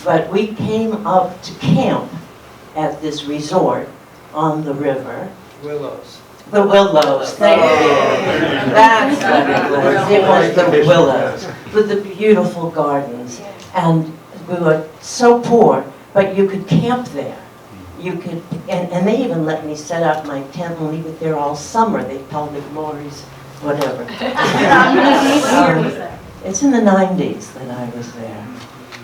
S15: But we came up to camp at this resort on the river.
S17: Willows.
S15: The Willows, thank you. That's what it was. It was the Willows with the beautiful gardens. And we were so poor, but you could camp there. You could, and they even let me set up my tent and leave it there all summer. They called it Lori's, whatever. It's in the 90s that I was there.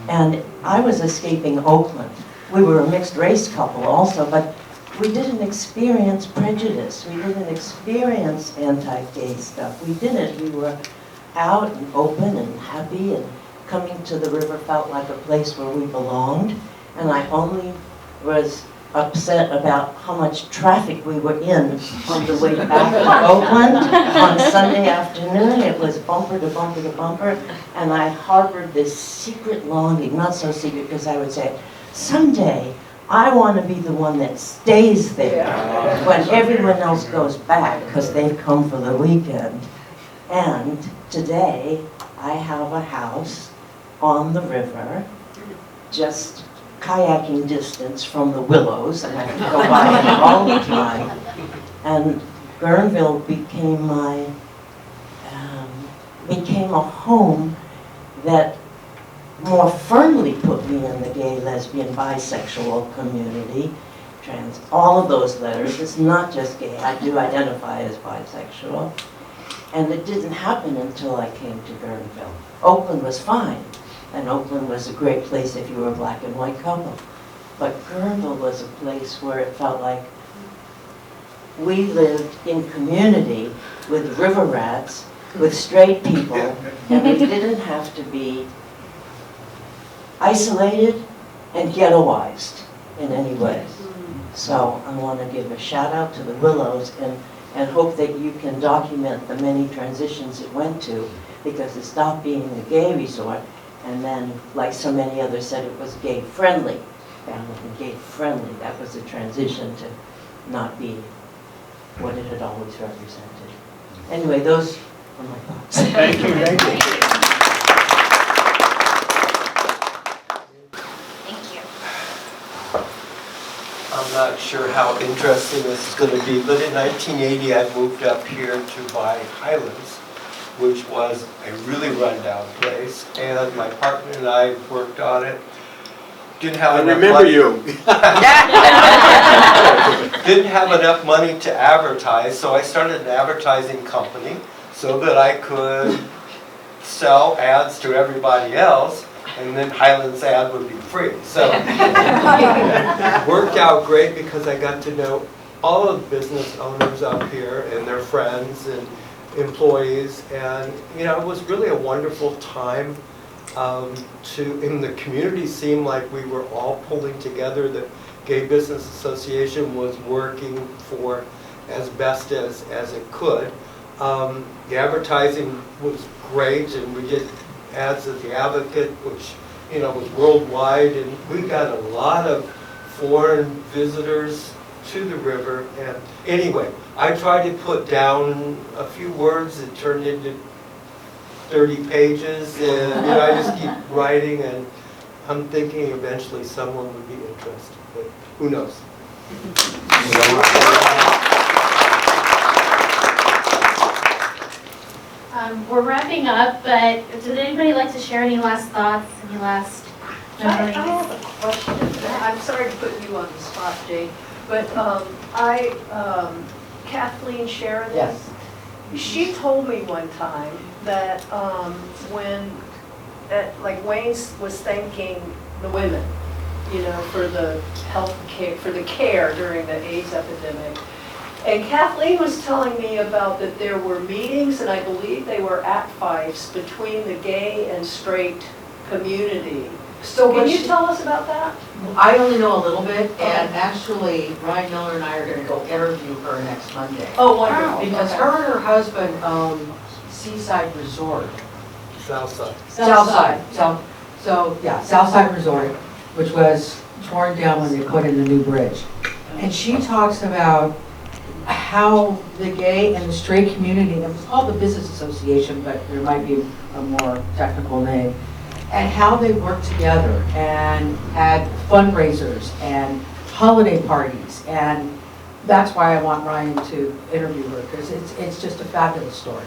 S15: And I was escaping Oakland. We were a mixed race couple also, but we didn't experience prejudice. We didn't experience anti-gay stuff. We didn't. We were out and open and happy, and coming to the river felt like a place where we belonged. And I only was upset about how much traffic we were in on the way back to Oakland on Sunday afternoon. It was bumper to bumper to bumper, and I harbored this secret longing, not so secret because I would say, someday I want to be the one that stays there when everyone else goes back because they've come for the weekend. And today I have a house on the river, just kayaking distance from the Willows, and I can go by it all the time. And Guerneville became became a home that more firmly put me in the gay, lesbian, bisexual community. Trans, all of those letters. It's not just gay. I do identify as bisexual. And it didn't happen until I came to Guerneville. Oakland was fine. And Oakland was a great place if you were a black and white couple. But Guerneville was a place where it felt like we lived in community with river rats, with straight people, and we didn't have to be isolated and ghettoized in any way. So I want to give a shout out to the Willows and hope that you can document the many transitions it went to, because it stopped being a gay resort. And then, like so many others said, it was gay-friendly. Family and gay-friendly. That was a transition to not be what it had always represented. Anyway, those are my thoughts.
S11: Thank you, thank you.
S1: Thank you.
S17: I'm not sure how interesting this is going to be, but in 1980 I moved up here to buy Highlands, which was a really rundown place, and my partner and I worked on it. Didn't have enough money. Didn't have enough money to advertise, so I started an advertising company so that I could sell ads to everybody else, and then Highlands ad would be free. So it worked out great because I got to know all of the business owners up here and their friends and employees, and you know, it was really a wonderful time. In the community seemed like we were all pulling together. The Gay Business Association was working for as best as it could. The advertising was great, and we did ads at the Advocate, which you know was worldwide, and we got a lot of foreign visitors to the river. And anyway, I tried to put down a few words. It turned into 30 pages, and you know, I just keep writing, and I'm thinking eventually someone would be interested, but who knows?
S1: We're wrapping up, but did anybody like to share any last thoughts, any last memories?
S10: I have a question. I'm sorry to put you on the spot, Jade, but Kathleen Sheridan.
S18: Yes.
S10: She told me one time that when, like Wayne was thanking the women, you know, for the health care, for the care during the AIDS epidemic. And Kathleen was telling me about that there were meetings, and I believe they were at-fives between the gay and straight community. So can you tell us about that?
S18: I only know a little bit, and actually Ryan Miller and I are going to go interview her next Monday.
S10: Oh, wonderful.
S18: Because her and her husband own Seaside Resort.
S17: Southside.
S18: Southside. So yeah, Southside Resort, which was torn down when they put in the new bridge. And she talks about how the gay and the straight community, it was called the Business Association, but there might be a more technical name, and how they worked together and had fundraisers and holiday parties. And that's why I want Ryan to interview her, because it's just a fabulous story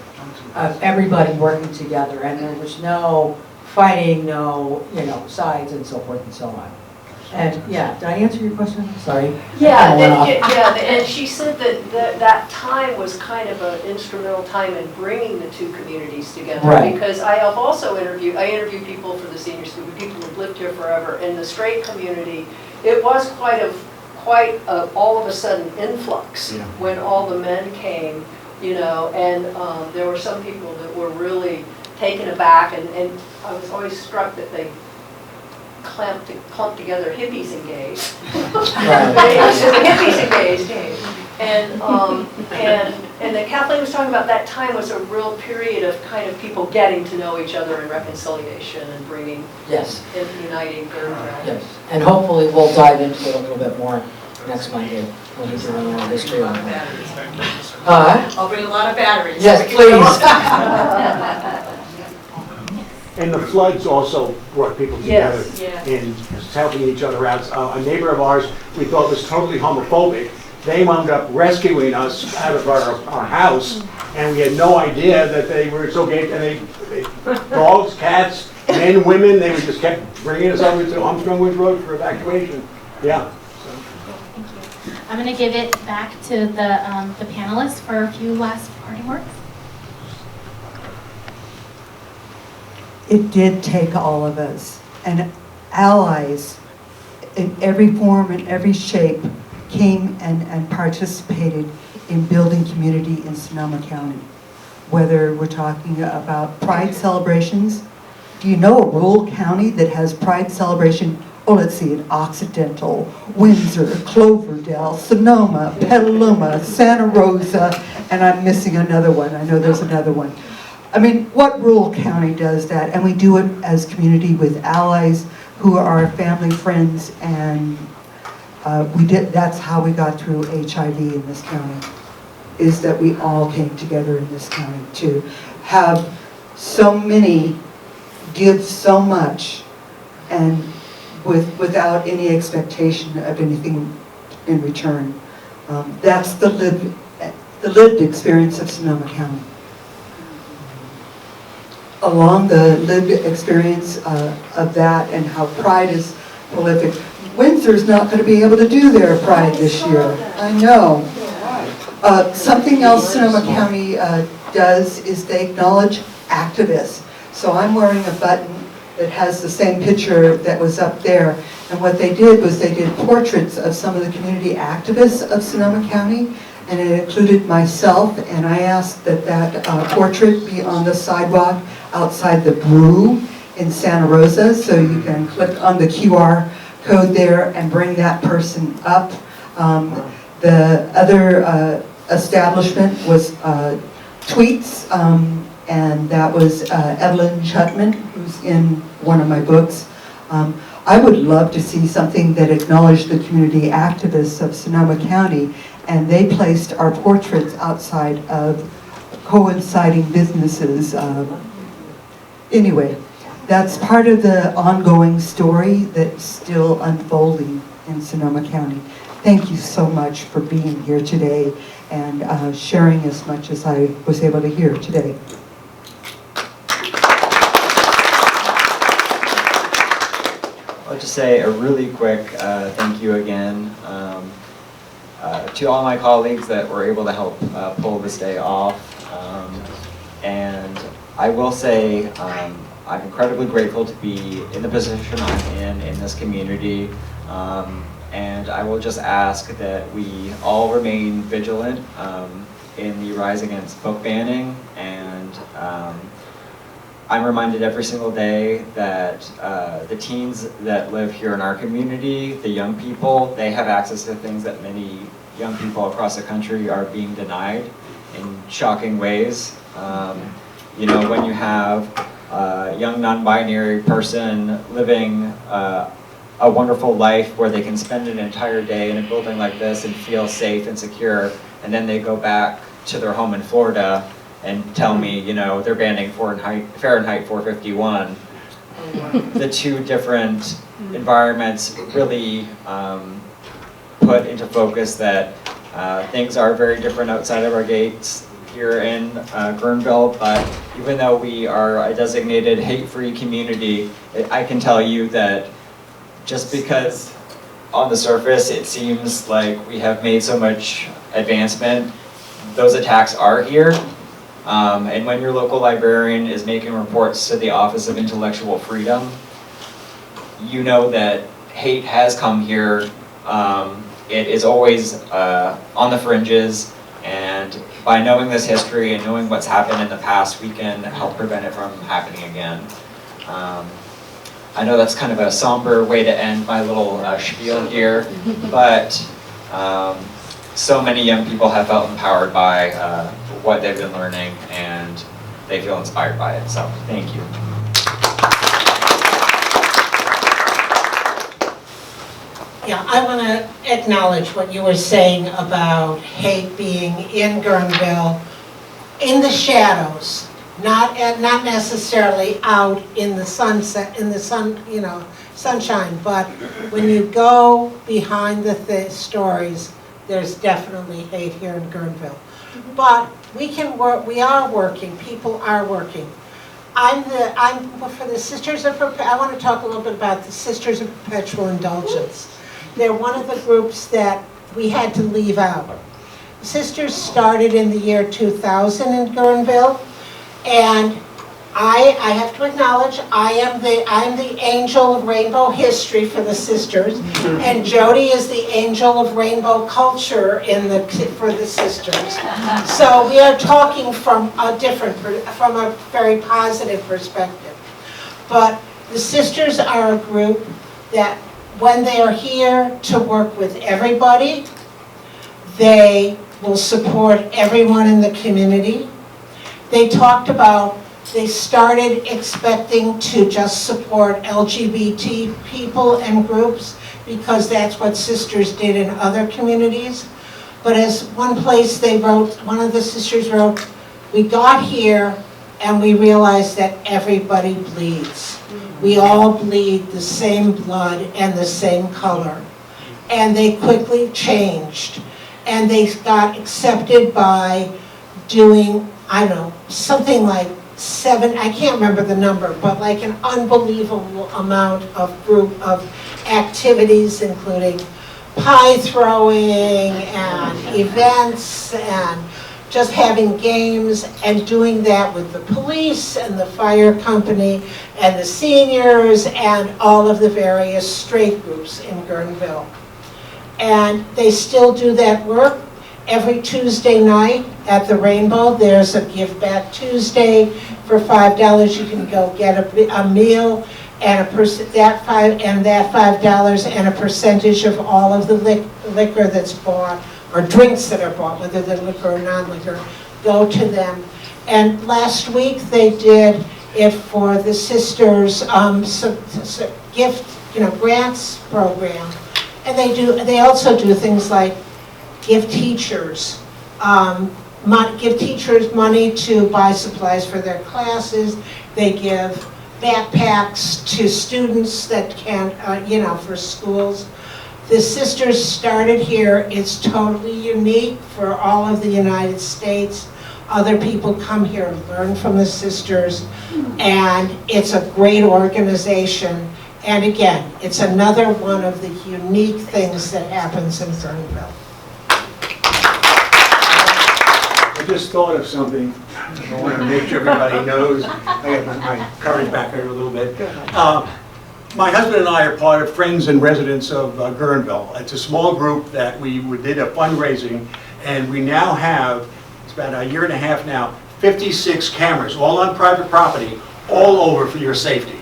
S18: of everybody working together, and there was no fighting, no, sides and so forth and so on. And yeah, did I answer your question? Sorry.
S10: Yeah, and she said that time was kind of an instrumental time in bringing the two communities together.
S18: Right.
S10: Because I have also interviewed people for the senior school, people who've lived here forever. In the straight community, it was quite a all of a sudden influx when all the men came, and there were some people that were really taken aback, and I was always struck that they clumped together hippies and gays. Hippies and gays. And that Kathleen was talking about, that time was a real period of kind of people getting to know each other and reconciliation and bringing and uniting their
S18: Yes, and hopefully we'll dive into it a little bit more next Monday when we do our history on that.
S10: I'll bring a lot of batteries.
S18: Yes, please.
S11: And the floods also brought people together in helping each other out. A neighbor of ours we thought was totally homophobic. They wound up rescuing us out of our house, and we had no idea that they were so gay. And they dogs, cats, men, women, they just kept bringing us over to Armstrong Woods Road for evacuation. Yeah.
S1: I'm going to give it back to the panelists for a few last parting words.
S3: It did take all of us, and allies in every form and every shape came and participated in building community in Sonoma County. Whether we're talking about pride celebrations, do you know a rural county that has pride celebration? Oh, let's see, in Occidental, Windsor, Cloverdale, Sonoma, Petaluma, Santa Rosa, and I'm missing another one. I know there's another one. I mean, what rural county does that? And we do it as community with allies who are our family, friends, and that's how we got through HIV in this county, is that we all came together in this county to have so many give so much and without any expectation of anything in return. That's the lived experience of Sonoma County. Along the lived experience of that and how pride is prolific, Windsor's not going to be able to do their pride this year. I know. Something else Sonoma County does is they acknowledge activists. So I'm wearing a button that has the same picture that was up there. And what they did was they did portraits of some of the community activists of Sonoma County, and it included myself, and I asked that portrait be on the sidewalk outside the brew in Santa Rosa, so you can click on the QR code there and bring that person up. The other establishment was Tweets, and that was Evelyn Chutman, who's in one of my books. I would love to see something that acknowledged the community activists of Sonoma County, and they placed our portraits outside of coinciding businesses. Anyway, that's part of the ongoing story that's still unfolding in Sonoma County. Thank you so much for being here today and sharing as much as I was able to hear today.
S2: I'll just say a really quick thank you again to all my colleagues that were able to help pull this day off. And I will say I'm incredibly grateful to be in the position I'm in this community. And I will just ask that we all remain vigilant in the rise against book banning. And I'm reminded every single day that the teens that live here in our community, the young people, they have access to things that many young people across the country are being denied in shocking ways. You know, when you have a young non-binary person living a wonderful life where they can spend an entire day in a building like this and feel safe and secure, and then they go back to their home in Florida and tell me, you know, they're banning Fahrenheit 451. the two different environments really put into focus that things are very different outside of our gates here in Guerneville, but even though we are a designated hate-free community, I can tell you that just because on the surface it seems like we have made so much advancement, those attacks are here. And when your local librarian is making reports to the Office of Intellectual Freedom, you know that hate has come here. It is always on the fringes, and by knowing this history and knowing what's happened in the past, we can help prevent it from happening again. I know that's kind of a somber way to end my little spiel here, but so many young people have felt empowered by what they've been learning, and they feel inspired by it, so thank you.
S5: Yeah, I want to acknowledge what you were saying about hate being in Guerneville, in the shadows, not necessarily out in the sunset, in the sun, you know, sunshine. But when you go behind the stories, there's definitely hate here in Guerneville. But we can work. We are working. People are working. I'm for the Sisters of. I want to talk a little bit about the Sisters of Perpetual Indulgence. They're one of the groups that we had to leave out. The Sisters started in the year 2000 in Guerneville, and I have to acknowledge I am the angel of rainbow history for the Sisters, and Jody is the angel of rainbow culture for the Sisters. So we are talking from a very positive perspective. But the Sisters are a group that, when they are here to work with everybody, they will support everyone in the community. They talked about, they started expecting to just support LGBT people and groups because that's what Sisters did in other communities. But as one place they wrote, one of the Sisters wrote, we got here and we realized that everybody bleeds. We all bleed the same blood and the same color. And they quickly changed. And they got accepted by doing, I don't know, something like 7, I can't remember the number, but like an unbelievable amount of group of activities, including pie throwing and events and just having games, and doing that with the police and the fire company and the seniors and all of the various straight groups in Guerneville. And they still do that work. Every Tuesday night at the Rainbow, there's a Give Back Tuesday. For $5, you can go get a meal, and that $5 and a percentage of all of the liquor that's bought, or drinks that are bought, whether they're liquor or non-liquor, go to them. And last week they did it for the Sisters gift, grants program. And they also do things like give teachers money to buy supplies for their classes. They give backpacks to students that can't, for schools. The Sisters started here. It's totally unique for all of the United States. Other people come here and learn from the Sisters, and it's a great organization. And again, it's another one of the unique things that happens in Guerneville.
S11: I just thought of something. I want to make sure everybody knows. I got my courage back here a little bit. My husband and I are part of Friends and Residents of Guerneville. It's a small group that we did a fundraising, and we now have, it's about a year and a half now, 56 cameras, all on private property, all over for your safety.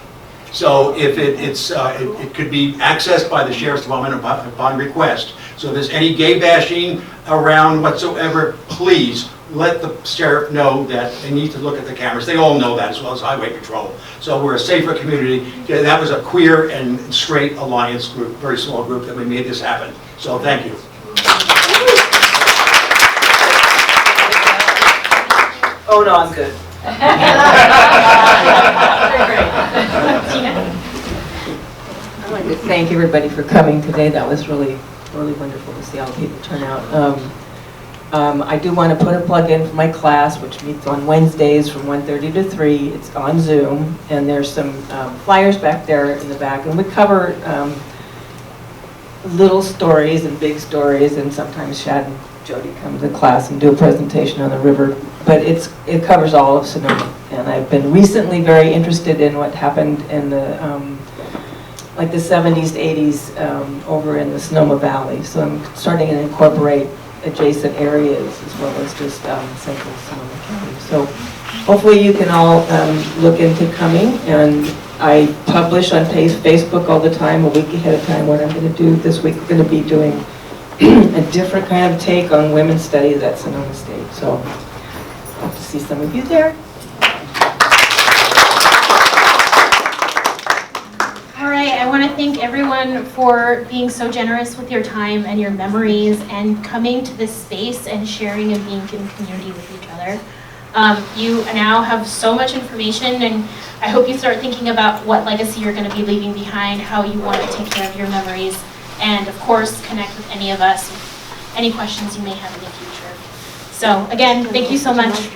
S11: So if it could be accessed by the Sheriff's Department upon request. So if there's any gay bashing around whatsoever, please let the sheriff know that they need to look at the cameras. They all know that, as well as Highway Patrol. So we're a safer community. Yeah, that was a queer and straight alliance group, very small group, that we made this happen. So thank you.
S4: Oh no, I'm good. thank everybody for coming today. That was really wonderful to see all the people turn out. I do want to put a plug in for my class, which meets on Wednesdays from 1:30 to 3. It's on Zoom, and there's some flyers back there in the back, and we cover little stories and big stories, and sometimes Shad and Jody come to the class and do a presentation on the river, but it covers all of Sonoma. And I've been recently very interested in what happened in the like the 70s, 80s over in the Sonoma Valley. So I'm starting to incorporate adjacent areas as well as just central Sonoma County. So hopefully you can all look into coming, and I publish on Facebook all the time, a week ahead of time, what I'm going to do. This week we're going to be doing a different kind of take on women's studies at Sonoma State. So I hope to see some of you there.
S1: All right, I want to thank everyone for being so generous with your time and your memories and coming to this space and sharing and being in community with each other. You now have so much information, and I hope you start thinking about what legacy you're going to be leaving behind, how you want to take care of your memories, and of course connect with any of us with any questions you may have in the future. So again, thank you so much.